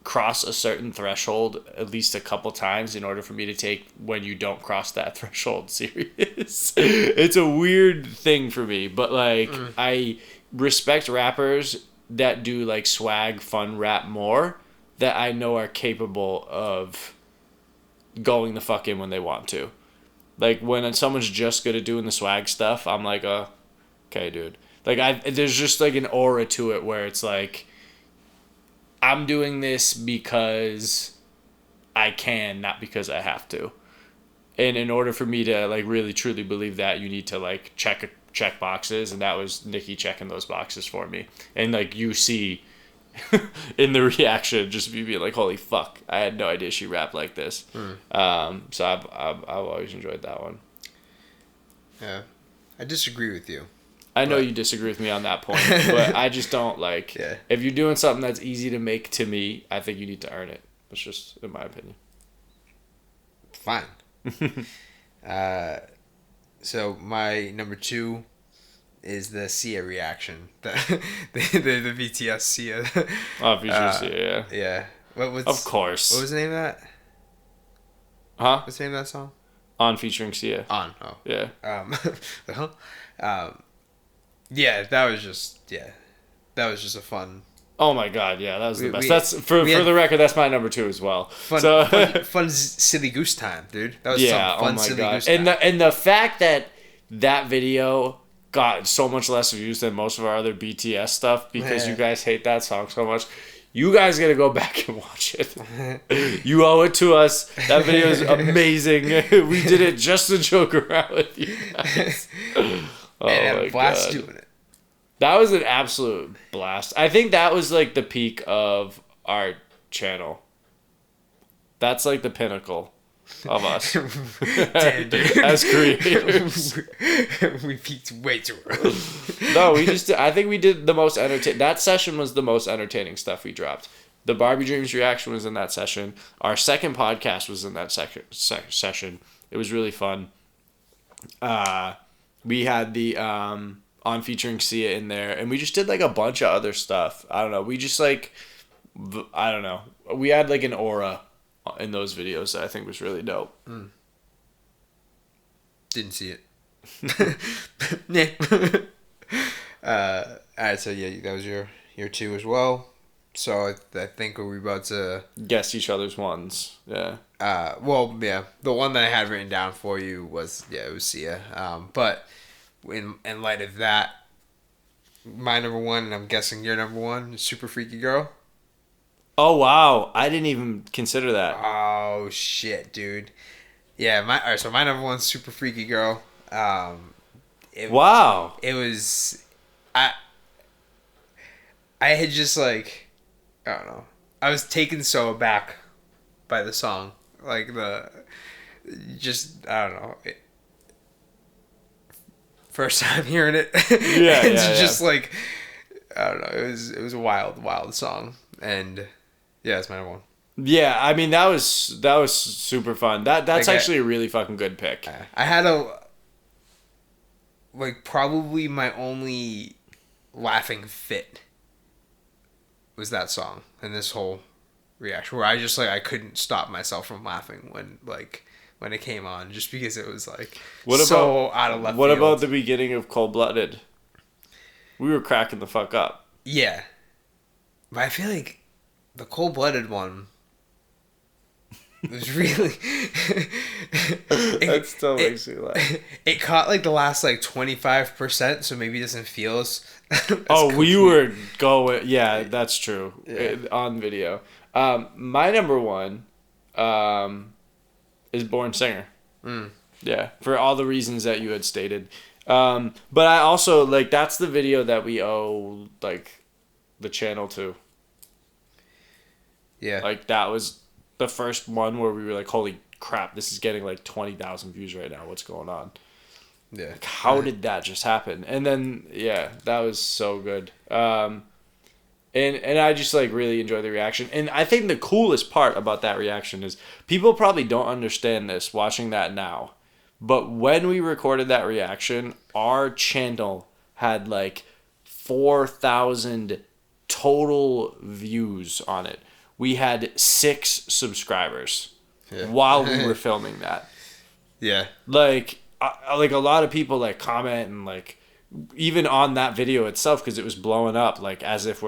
cross a certain threshold at least a couple times in order for me to take when you don't cross that threshold serious. It's a weird thing for me, but like I respect rappers that do like swag fun rap more that I know are capable of going the fuck in when they want to. Like when someone's just good at doing the swag stuff, I'm like, okay, dude. Like there's just like an aura to it where it's like I'm doing this because I can, not because I have to. And in order for me to like really truly believe that, you need to like check boxes, and that was Nicki checking those boxes for me. And like you see in the reaction, just me being like, "Holy fuck! I had no idea she rapped like this." So I've always enjoyed that one. Yeah, I disagree with you. I know you disagree with me on that point, but I just don't like. Yeah. If you're doing something that's easy to make to me, I think you need to earn it. That's just in my opinion. Fine. So my number 2 is the Sia reaction. The BTS Sia. Oh, features Sia, yeah. Yeah. Of course. What was the name of that? Huh? What's the name of that song? On featuring Sia. On. Oh. Yeah. Yeah, that was just a fun. Oh my god, yeah, that was the best. That's for the record. That's my number 2 as well. Fun silly goose time, dude. That was some fun silly goose time. And the fact that video got so much less views than most of our other BTS stuff because you guys hate that song so much. You guys gotta go back and watch it. You owe it to us. That video is amazing. We did it just to joke around with you guys. Oh and had my a blast God. doing it. That was an absolute blast. I think that was like the peak of our channel. That's like the pinnacle of us. Damn, dude. As creators. We peaked way too early. No, I think we did the most entertaining. That session was the most entertaining stuff we dropped. The Barbie Dreams reaction was in that session. Our second podcast was in that session. It was really fun. We had the on featuring Sia in there, and we just did like a bunch of other stuff. I don't know. We just like, I don't know. We had like an aura in those videos that I think was really dope. Didn't see it. Nah. Alright, so yeah, that was your 2 as well. So I think we're about to guess each other's ones. Yeah. Well, yeah, the one that I had written down for you was it was Sia. But in light of that, my number 1, and I'm guessing your number 1, is Super Freaky Girl. Oh wow, I didn't even consider that. Oh shit, dude. Yeah, alright, so my number 1 is Super Freaky Girl. Wow. It was I had just like, I don't know. I was taken so aback by the song. Like I don't know. First time hearing it. It's just like, I don't know. It was a wild song. And yeah, it's my number 1. Yeah, I mean that was super fun. That's like actually a really fucking good pick. I had probably my only laughing fit was that song and this whole reaction where I just I couldn't stop myself from laughing when it came on, just because it was out of left What field. about the beginning of Cold Blooded? We were cracking the fuck up. Yeah, but I feel like the Cold Blooded one was really That still makes me laugh. It caught the last 25%, so maybe it doesn't feel as we were going. Yeah, that's true. On video. My number 1 is Born Singer. Yeah, for all the reasons that you had stated. But I also that's the video that we owe the channel to. Yeah. That was the first one where we were like, holy crap, this is getting 20,000 views right now. What's going on? Yeah. How did that just happen? And then that was so good. And I just really enjoy the reaction. And I think the coolest part about that reaction is people probably don't understand this watching that now. But when we recorded that reaction, our channel had like 4,000 total views on it. We had 6 subscribers while we were filming that. Yeah. Like a lot of people like comment and like even on that video itself, because it was blowing up like as if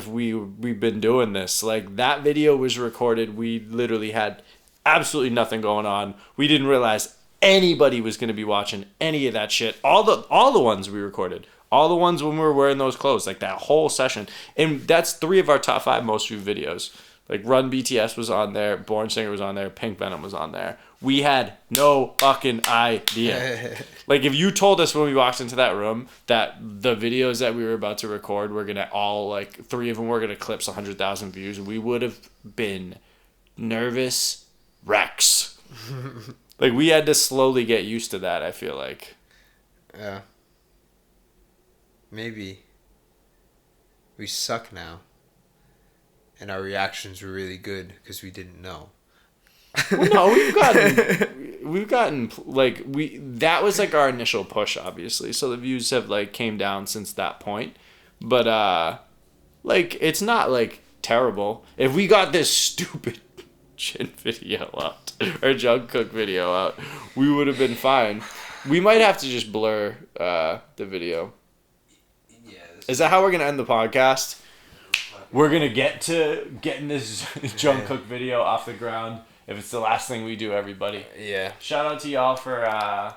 we've been doing this. Like that video was recorded. We literally had absolutely nothing going on. We didn't realize anybody was going to be watching any of that shit. All the ones we recorded. All the ones when we were wearing those clothes, like that whole session. And that's 3 of our top 5 most viewed videos. Like Run BTS was on there, Born Singer was on there, Pink Venom was on there. We had no fucking idea. Like if you told us when we walked into that room that the videos that we were about to record were gonna all like 3 of them were gonna clip 100,000 views, we would have been nervous wrecks. Like we had to slowly get used to that. I feel like. Yeah. Maybe we suck now, and our reactions were really good because we didn't know. Well, no, we've gotten like that was like our initial push, obviously. So the views have like came down since that point, but like it's not like terrible. If we got this stupid Jin video out or Jungkook video out, we would have been fine. We might have to just blur the video. Is that how we're gonna end the podcast? We're gonna get to getting this Jungkook video off the ground. If it's the last thing we do, everybody. Yeah. Shout out to y'all for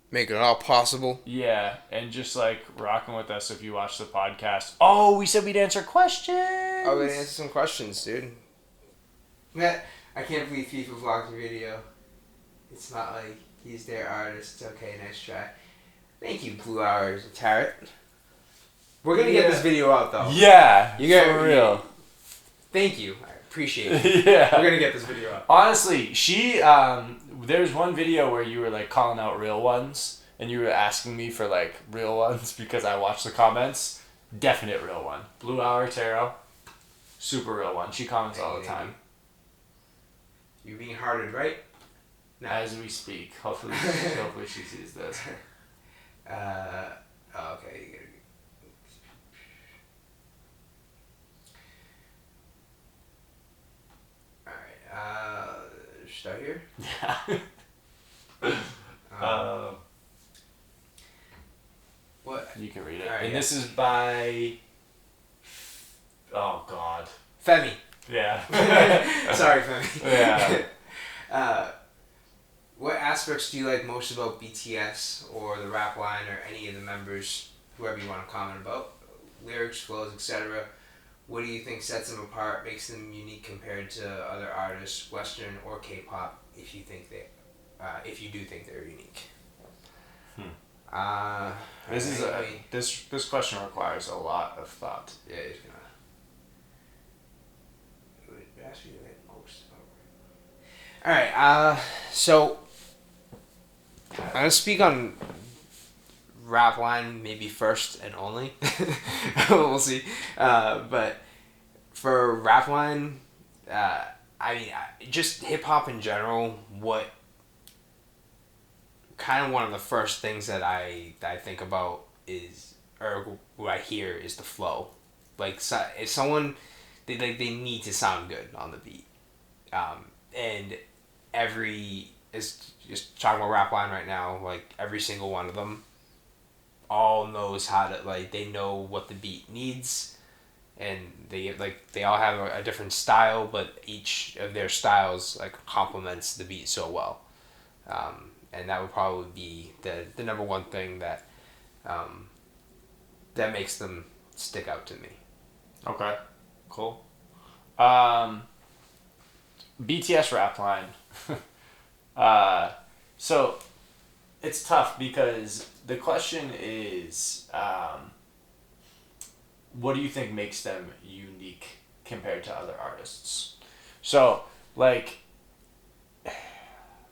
making it all possible. Yeah, and just like rocking with us if you watch the podcast. Oh, we said we'd answer questions. Oh, we'd answer some questions, dude. Matt, I can't believe FIFA vlogged the video. It's not like he's their artist. Okay, nice try. Thank you, Blue Hours and Tarot. We're gonna get this video out though. Yeah, you got for real. Thank you. I appreciate it. Yeah, we're gonna get this video out. Honestly, there's one video where you were like calling out real ones, and you were asking me for like real ones because I watched the comments. Definite real one. Blue Hour Tarot. Super real one. She comments all the time. You're being hearted, right? No. As we speak. Hopefully she sees this. Okay. Start here? Yeah. What? You can read it. Right, and this is by... Oh, God. Femi. Yeah. Sorry, Femi. Yeah. What aspects do you like most about BTS or the rap line or any of the members, whoever you want to comment about? Lyrics, flows, etc. What do you think sets them apart, makes them unique compared to other artists, Western or K-pop, if you do think they're unique? This question requires a lot of thought. Yeah, it's gonna. Who would ask you to like most about? All right. So I'm gonna speak on rap line maybe first and only. We'll see. But for rap line, just hip hop in general. What kind of one of the first things that I think about is, or what I hear is the flow. Like if someone they need to sound good on the beat, and is just talking about rap line right now. Like every single one of them all knows how to, like, they know what the beat needs, and they all have a different style, but each of their styles like complements the beat so well, and that would probably be the number one thing that that makes them stick out to me. Okay, cool. BTS rap line. So it's tough because the question is, what do you think makes them unique compared to other artists? So, like,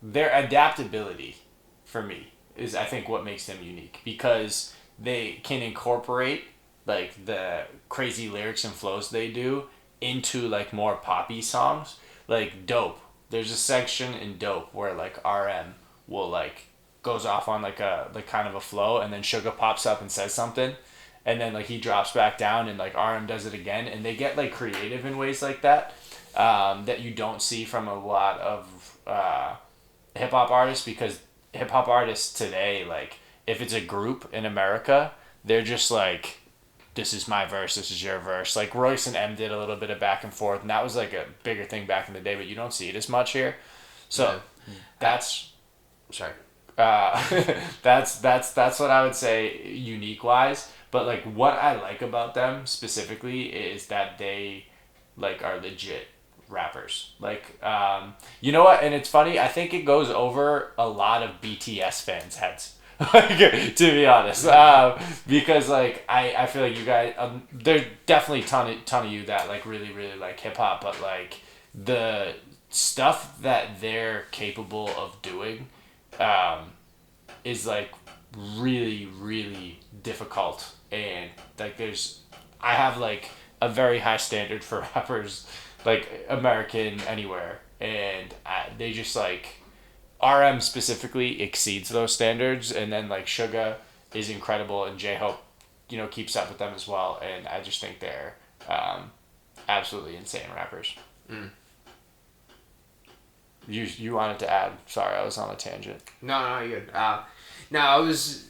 their adaptability, for me, is I think what makes them unique, because they can incorporate like the crazy lyrics and flows they do into like more poppy songs. Like Dope, there's a section in Dope where like RM will like goes off on like a like kind of a flow, and then Suga pops up and says something, and then like he drops back down, and like RM does it again, and they get like creative in ways like that, that you don't see from a lot of hip hop artists, because hip hop artists today, like if it's a group in America, they're just like, this is my verse, this is your verse. Like Royce and M did a little bit of back and forth, and that was like a bigger thing back in the day, but you don't see it as much here. So that's sorry. That's what I would say unique wise. But like what I like about them specifically is that they like are legit rappers. Like you know what? And it's funny. I think it goes over a lot of BTS fans' heads. Like, to be honest, because like I feel like you guys, there's definitely ton of you that like really like hip hop, but like the stuff that they're capable of doing is like really difficult, and like I have like a very high standard for rappers, like American anywhere, and they just like RM specifically exceeds those standards, and then like Suga is incredible, and J-Hope, keeps up with them as well, and I just think they're absolutely insane rappers. You wanted to add? Sorry, I was on a tangent. No, you're good. No, I was.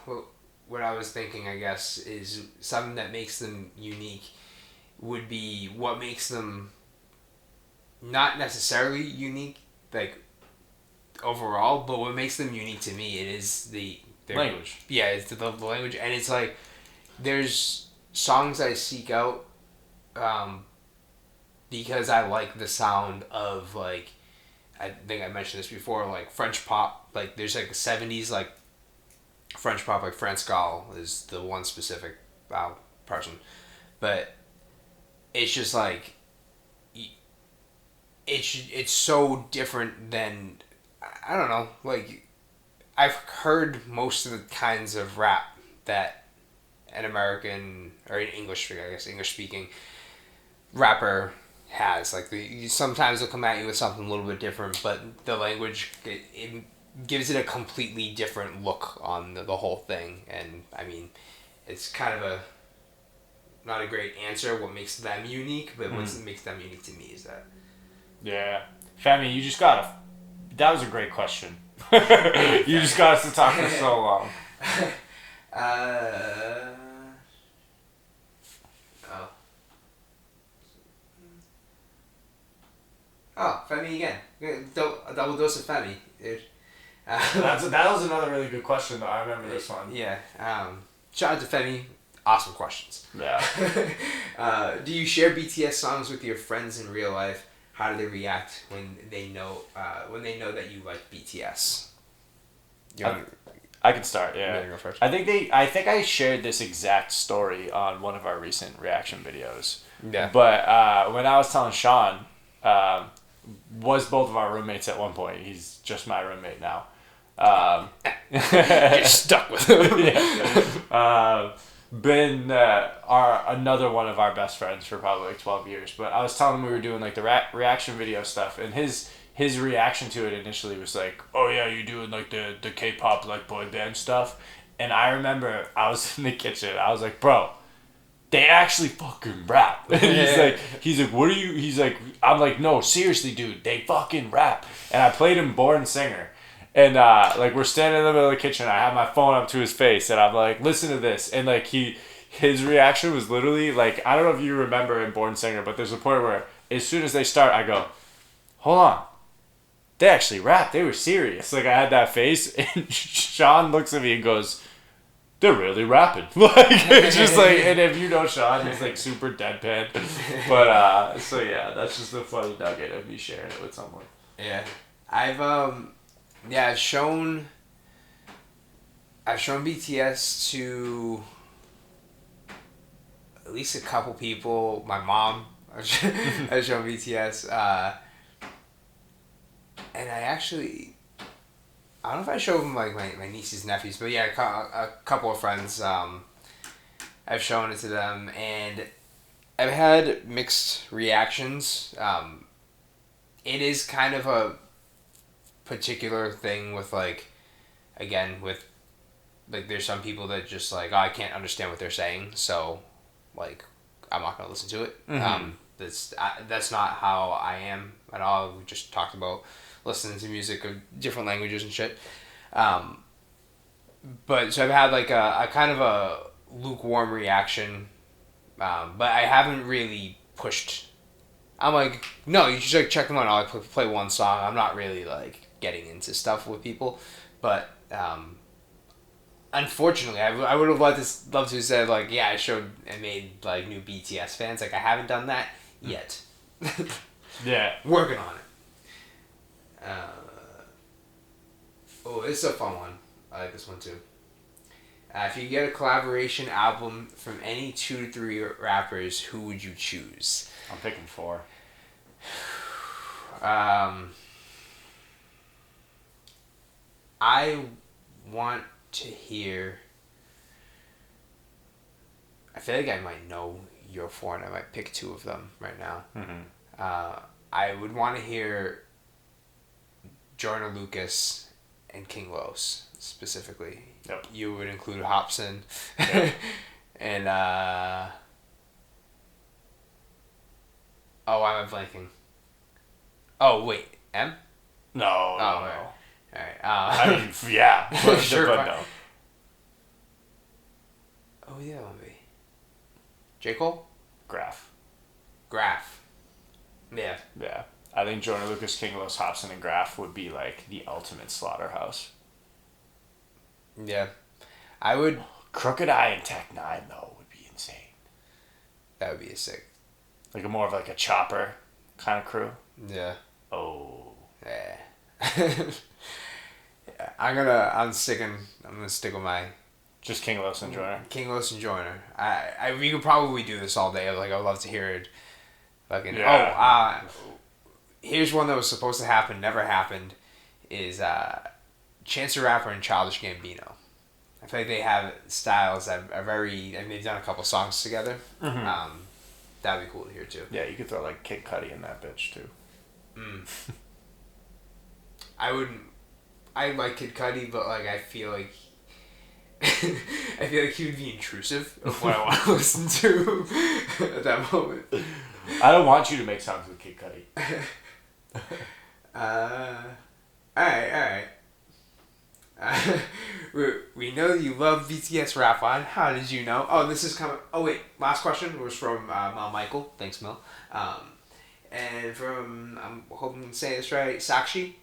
Well, what I was thinking, I guess, is something that makes them unique would be what makes them not necessarily unique, like overall, but what makes them unique to me, it is their language. Yeah, it's the language, and it's like there's songs I seek out, because I like the sound of like, I think I mentioned this before, like French pop. Like there's like the 70s like French pop, like France Gall is the one specific person, but it's just like it's so different than, I don't know, like I've heard most of the kinds of rap that an American or an English speaking rapper has. Like sometimes they'll come at you with something a little bit different, but the language it gives it a completely different look on the whole thing. And I mean, it's kind of a not a great answer what makes them unique, but what makes them unique to me is that. Yeah, Femi, that was a great question. You just got us to talk for so long. Femi again. Double dose of Femi. That was another really good question, though. I remember this one. Yeah. Shout out to Femi. Awesome questions. Yeah. Do you share BTS songs with your friends in real life? How do they react when they know that you like BTS? I can start. Yeah. Go first. I think I shared this exact story on one of our recent reaction videos. Yeah. But when I was telling Sean, was both of our roommates at one point. He's just my roommate now. You're stuck with him. Yeah. Been another one of our best friends for probably like 12 years. But I was telling him we were doing like the reaction video stuff, and his reaction to it initially was like, oh yeah, you're doing like the K-pop like boy band stuff. And I remember I was in the kitchen, I was like, bro, they actually fucking rap. And he's like, what are you, he's like, I'm like, no, seriously, dude, they fucking rap. And I played him Born Singer. And like we're standing in the middle of the kitchen, I have my phone up to his face, and I'm like, listen to this. And like his reaction was literally like, I don't know if you remember in Born Singer, but there's a point where as soon as they start, I go, hold on, they actually rap, they were serious. Like I had that face, and Sean looks at me and goes, they're really rapping. Like it's just like, and if you know Sean, he's like super deadpan. But so yeah, that's just a funny nugget of me sharing it with someone. Yeah. I've shown BTS to at least a couple people. My mom, I've shown BTS, and I don't know if I showed them like my nieces, nephews, but yeah, a couple of friends. I've shown it to them, and I've had mixed reactions. it is kind of a particular thing with like, again with, like there's some people that just like, oh, I can't understand what they're saying, so like I'm not gonna listen to it. Mm-hmm. That's not how I am at all. We just talked about listening to music of different languages and shit. But so I've had like a kind of a lukewarm reaction, but I haven't really pushed. I'm like, no, you should like check them out. I'll like play one song. I'm not really like getting into stuff with people, but unfortunately, I would have loved to have said like, yeah, I showed and made like new BTS fans. Like I haven't done that yet. Yeah, working on it. Oh, this is a fun one. I like this one too. If you get a collaboration album from any 2 to 3 rappers, who would you choose? I'm picking 4. I want to hear. I feel like I might know your 4, and I might pick 2 of them right now. Mm-hmm. I would want to hear Joyner Lucas and King Los specifically. Yep. You would include Hobson. Yep. And oh, I'm blanking. Oh wait, M? No. Oh, No. right. All right. I mean, yeah. But, Sure, but fine. no. Oh yeah, one be. J. Cole? Graph. Graph. Yeah. Yeah. I think Joyner Lucas, King Los, Hobson, and Graph would be like the ultimate slaughterhouse. Yeah. I would. Crooked Eye and Tech 9 though would be insane. That would be a sick. Like a more of like a chopper kind of crew. Yeah. Oh. Yeah. I'm gonna stick with my Just King Los and Joyner. King Los and Joyner. We could probably do this all day. Like, I'd love to hear it. Fucking. Yeah. Here's one that was supposed to happen, never happened. Is Chance the Rapper and Childish Gambino. I feel like they have styles that are very. And they've done a couple songs together. Mm-hmm. That'd be cool to hear too. Yeah, you could throw like Kid Cudi in that bitch too. I wouldn't. I like Kid Cudi, but like I feel like he would be intrusive of what I want to listen to at that moment. I don't want you to make songs with Kid Cudi. Alright. We know you love BTS Rap On. How did you know? Oh, this is coming. Oh wait, last question was from Mel Michael. Thanks, Mel. And from, I'm hoping I'm saying this right, Sakshi.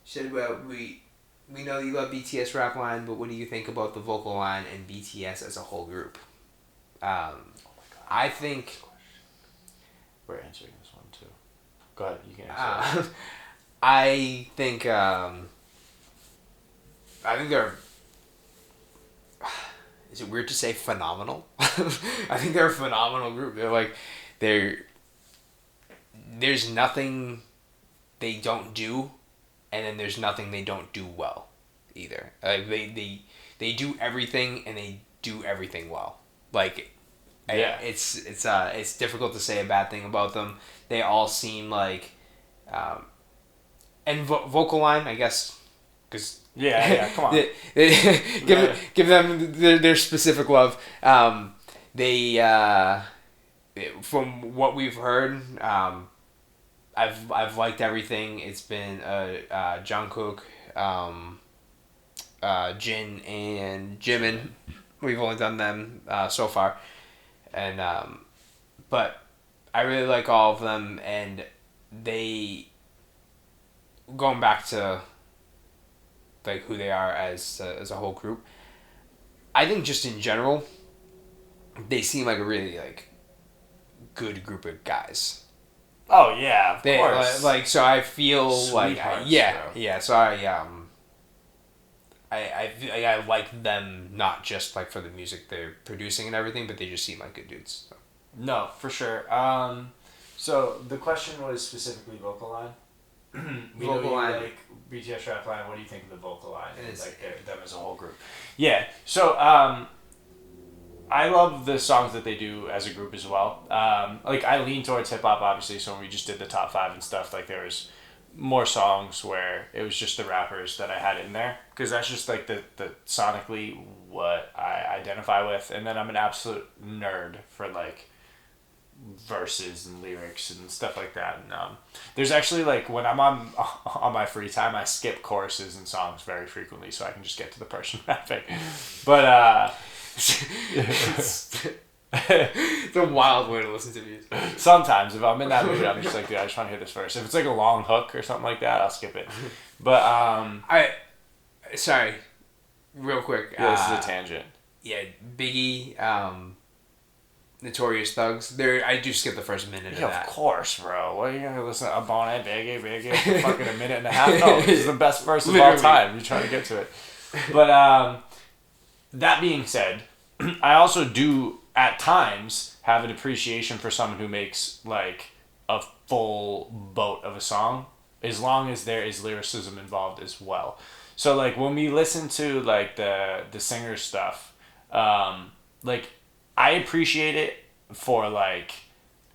She said, well, we know you love BTS Rap Line, but what do you think about the vocal line and BTS as a whole group? I think... We're answering this one too. Go ahead, you can answer I think they're... Is it weird to say phenomenal? I think they're a phenomenal group. There's nothing they don't do, and then there's nothing they don't do well either. They do everything, and they do everything well. Like, yeah, it's difficult to say a bad thing about them. They all seem like, and vocal line, I guess, because yeah, come on. Give them their specific love. They from what we've heard, I've liked everything. It's been Jungkook, Jin, and Jimin. We've only done them so far, and but I really like all of them, and they, going back to like who they are as a whole group, I think just in general, they seem like a really like good group of guys. Oh yeah, of course. Like, so I feel like Sweethearts, yeah. So I like them not just like for the music they're producing and everything, but they just seem like good dudes. So. No, for sure. So the question was specifically vocal line. We vocal know you line. like BTS Rap Line. What do you think of the vocal line? And it's, like them as a whole group. Yeah. So I love the songs that they do as a group as well. Like I lean towards hip hop, obviously. So when we just did the top five and stuff, like there was more songs where it was just the rappers that I had in there because that's just like the sonically what I identify with, and then I'm an absolute nerd for like verses and lyrics and stuff like that. And there's actually like when I'm on my free time, I skip choruses and songs very frequently so I can just get to the person rapping. But It's a wild way to listen to music. sometimes if I'm in that mood, I'm just like, dude, I just want to hear this verse. If it's like a long hook or something like that, I'll skip it. But Sorry, real quick. yeah, this is a tangent. Yeah, Biggie, Notorious Thugs. There, I do skip the first minute of Yeah, that. of course, bro. What are you gonna listen to? I'm on it, Biggie, for fucking a minute and a half. No, this is the best verse of all time. You're trying to get to it. But that being said, I also do at times have an appreciation for someone who makes like a full boat of a song, as long as there is lyricism involved as well. So like when we listen to like the singer stuff, like I appreciate it for like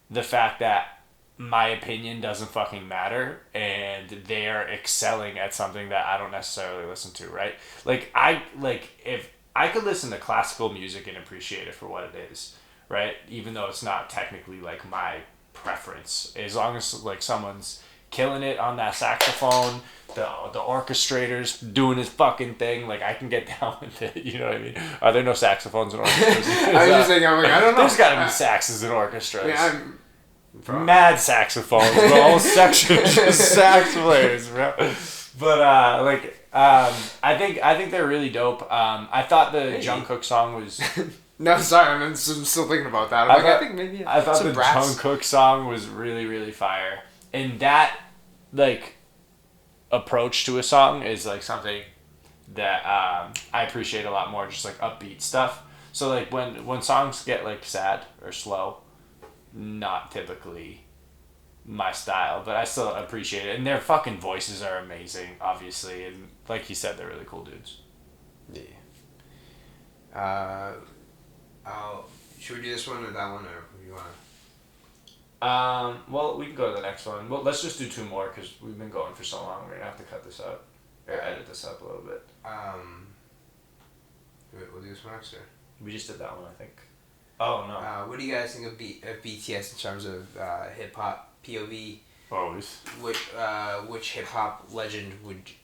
the fact that my opinion doesn't fucking matter and they are excelling at something that I don't necessarily listen to, right? Like if I could listen to classical music and appreciate it for what it is, right? Even though it's not technically like my preference, as long as like someone's killing it on that saxophone, the orchestrator's doing his fucking thing, like I can get down with it. You know what I mean? Are there no saxophones in orchestras? I was just thinking, I'm like, I don't know. There's got to be saxes in orchestras. Yeah, Mad saxophones, bro. The whole section is just sax players, bro. But I think they're really dope. I thought the Jungkook song was. No, sorry, I'm still thinking about that. I think maybe. I thought the Jungkook song was really, really fire, and that like approach to a song is like something that I appreciate a lot more. Just like upbeat stuff. So like when songs get like sad or slow, not typically my style, but I still appreciate it. And their fucking voices are amazing, obviously, and like you said, they're really cool dudes. Yeah. Should we do this one or that one, or you wanna? Well, we can go to the next one. Well, let's just do two more because we've been going for so long. We're gonna have to cut this out or edit this up a little bit. We'll do this one next, or? We just did that one, I think. Oh no. What do you guys think of BTS in terms of hip hop POV? Always. Which hip hop legend which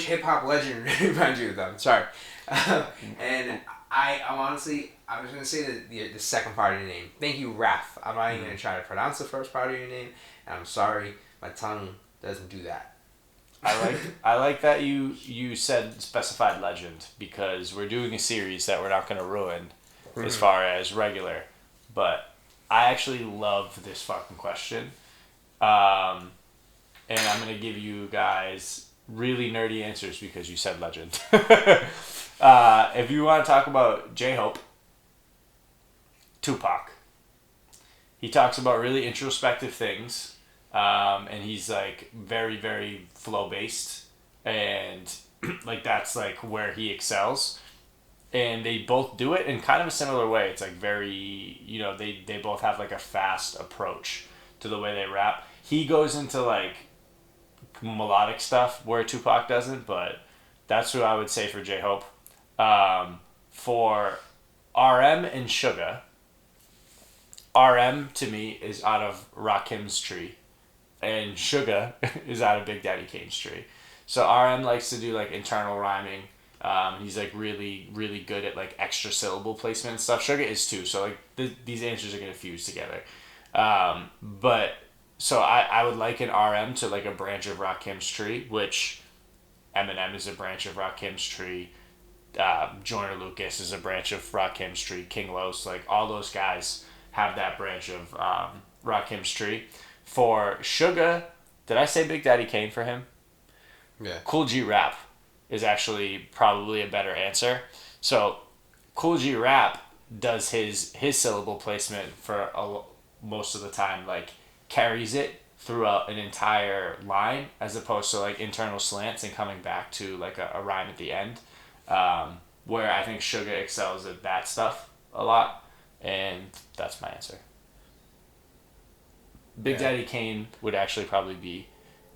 hip hop legend reminds you of them? Sorry. And I'm honestly, I was gonna say the second part of your name. Thank you, Raf. I'm not even gonna try to pronounce the first part of your name. And I'm sorry, my tongue doesn't do that. I like that you said specified legend because we're doing a series that we're not gonna ruin as far as regular, but I actually love this fucking question, and I'm gonna give you guys really nerdy answers because you said legend. If you want to talk about J-Hope, Tupac. He talks about really introspective things, and he's like very, very flow based, and like that's like where he excels. And they both do it in kind of a similar way. It's like very, they both have like a fast approach to the way they rap. He goes into like melodic stuff where Tupac doesn't, but that's who I would say for J-Hope. For RM and Suga, RM to me is out of Rakim's tree, and Suga is out of Big Daddy Kane's tree. So RM likes to do like internal rhyming. He's like really, really good at like extra syllable placement and stuff. Suga is too. So like these answers are gonna fuse together. But so I would liken RM to like a branch of Rakim's tree, which Eminem is a branch of Rakim's tree. Joyner Lucas is a branch of Rakim's tree. King Los, like all those guys have that branch of Rakim's tree. For Suga, did I say Big Daddy Kane for him? Yeah. Cool G Rap is actually probably a better answer. So Cool G Rap does his syllable placement for most of the time, like carries it throughout an entire line as opposed to like internal slants and coming back to like a rhyme at the end. where I think Suga excels at that stuff a lot, and that's my answer. Big Daddy Kane would actually probably be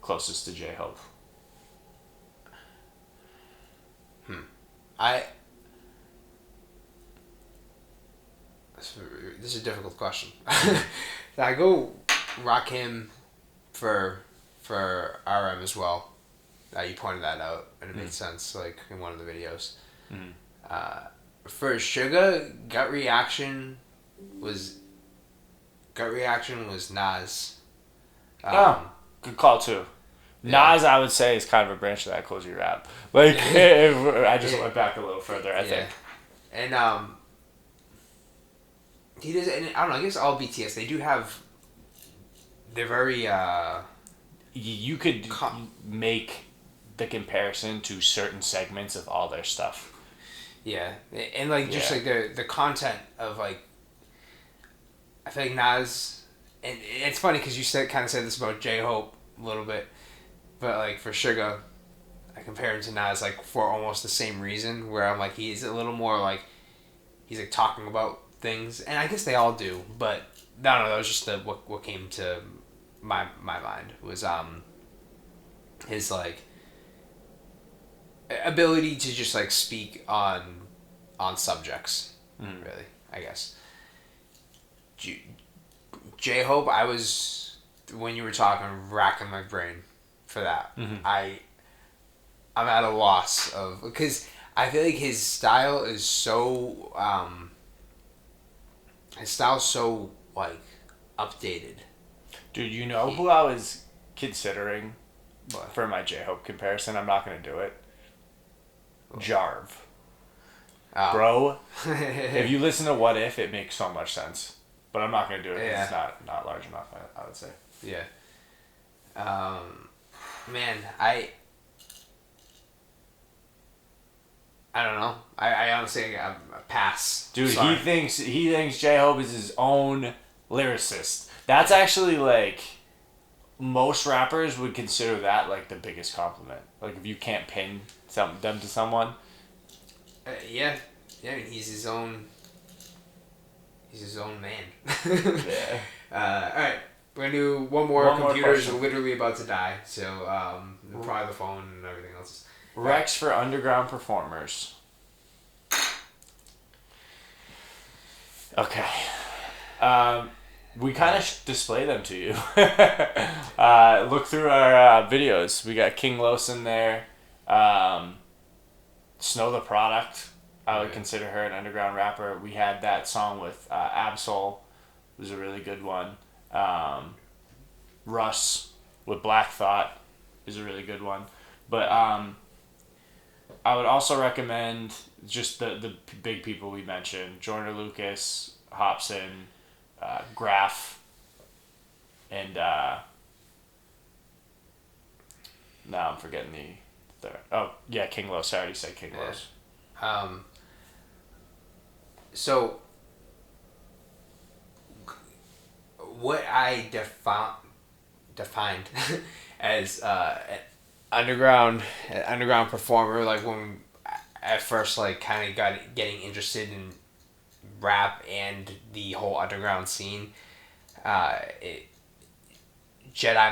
closest to J-Hope. This is a difficult question. I go Rakim for RM as well. You pointed that out, and it made sense, like in one of the videos. For Suga, gut reaction was Nas. Good call too. Nas, I would say, is kind of a branch of that Koji rap. Like, I just went back a little further, I think. And he does, and I don't know, I guess all BTS, they do have, they're very, you could make the comparison to certain segments of all their stuff. Yeah, and like, just like the content of like, I feel like Nas, and it's funny because you kind of said this about J-Hope a little bit, but like for Suga, I compare him to Nas like for almost the same reason, where I'm like, he's a little more like, he's like talking about things, and I guess they all do, but I don't know, that was just what came to my mind was his like ability to just like speak on subjects, really, I guess. J-Hope, I was, when you were talking, racking my brain for that. I'm at a loss of, because I feel like his style is so like updated. Dude, you know who I was considering for my J-Hope comparison? I'm not gonna do it. Jarv. Bro, if you listen to What If, it makes so much sense. But I'm not gonna do it because it's not large enough, I would say. Yeah. Man, I don't know. I honestly I pass. Dude, sorry. he thinks J-Hope is his own lyricist. That's actually like, most rappers would consider that like the biggest compliment. Like if you can't pin them to someone. Yeah, I mean, he's his own man. Yeah. All right, we're gonna do one more. Computers are literally about to die, so probably the phone and everything else. Recs for underground performers. Okay. We kind of display them to you. Look through our videos. We got King Los in there. Snow the Product. I would consider her an underground rapper. We had that song with Absol. It was a really good one. Russ with Black Thought is a really good one. But I would also recommend just the big people we mentioned. Joyner Lucas, Hobson, Graf, and now I'm forgetting the third. Oh, yeah, King Los. I already said King Los. So what I defined as an underground performer, like when at first like kind of getting interested in rap and the whole underground scene, Jedi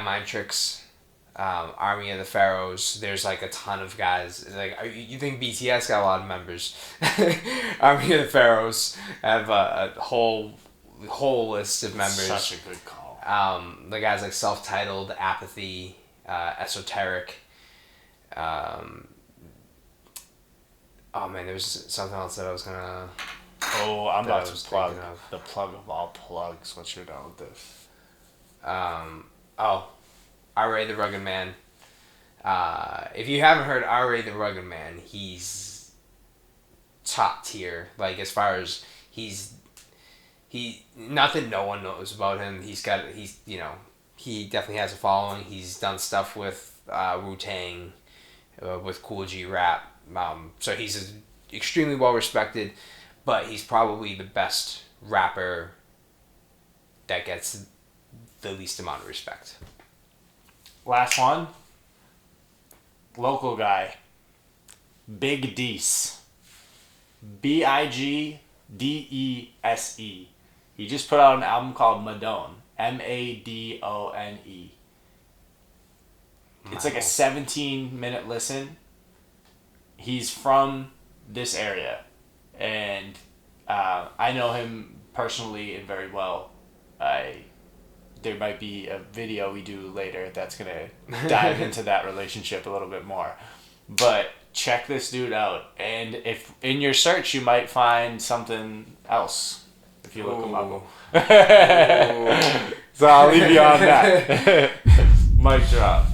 Mind Tricks, Army of the Pharaohs. There's like a ton of guys. Like you think BTS got a lot of members? Army of the Pharaohs have a whole list of members. Such a good call. The guys like Self-Titled, Apathy, Esoteric. Oh man, there was something else that I was gonna. Oh, I'm about to plug the plug of all plugs. What you're done with this? R.A. the Rugged Man. If you haven't heard R.A. the Rugged Man, he's top tier. Like as far as nothing no one knows about him. He definitely has a following. He's done stuff with Wu-Tang, with Cool G Rap. So he's extremely well respected, but he's probably the best rapper that gets the least amount of respect. Last one. Local guy. Big Deece. Bigdese. He just put out an album called Madone. Madone. It's like a 17-minute listen. He's from this area, and I know him personally and very well. There might be a video we do later that's gonna dive into that relationship a little bit more. But check this dude out, and if in your search you might find something else if you look him up. So I'll leave you on that. Mic drop.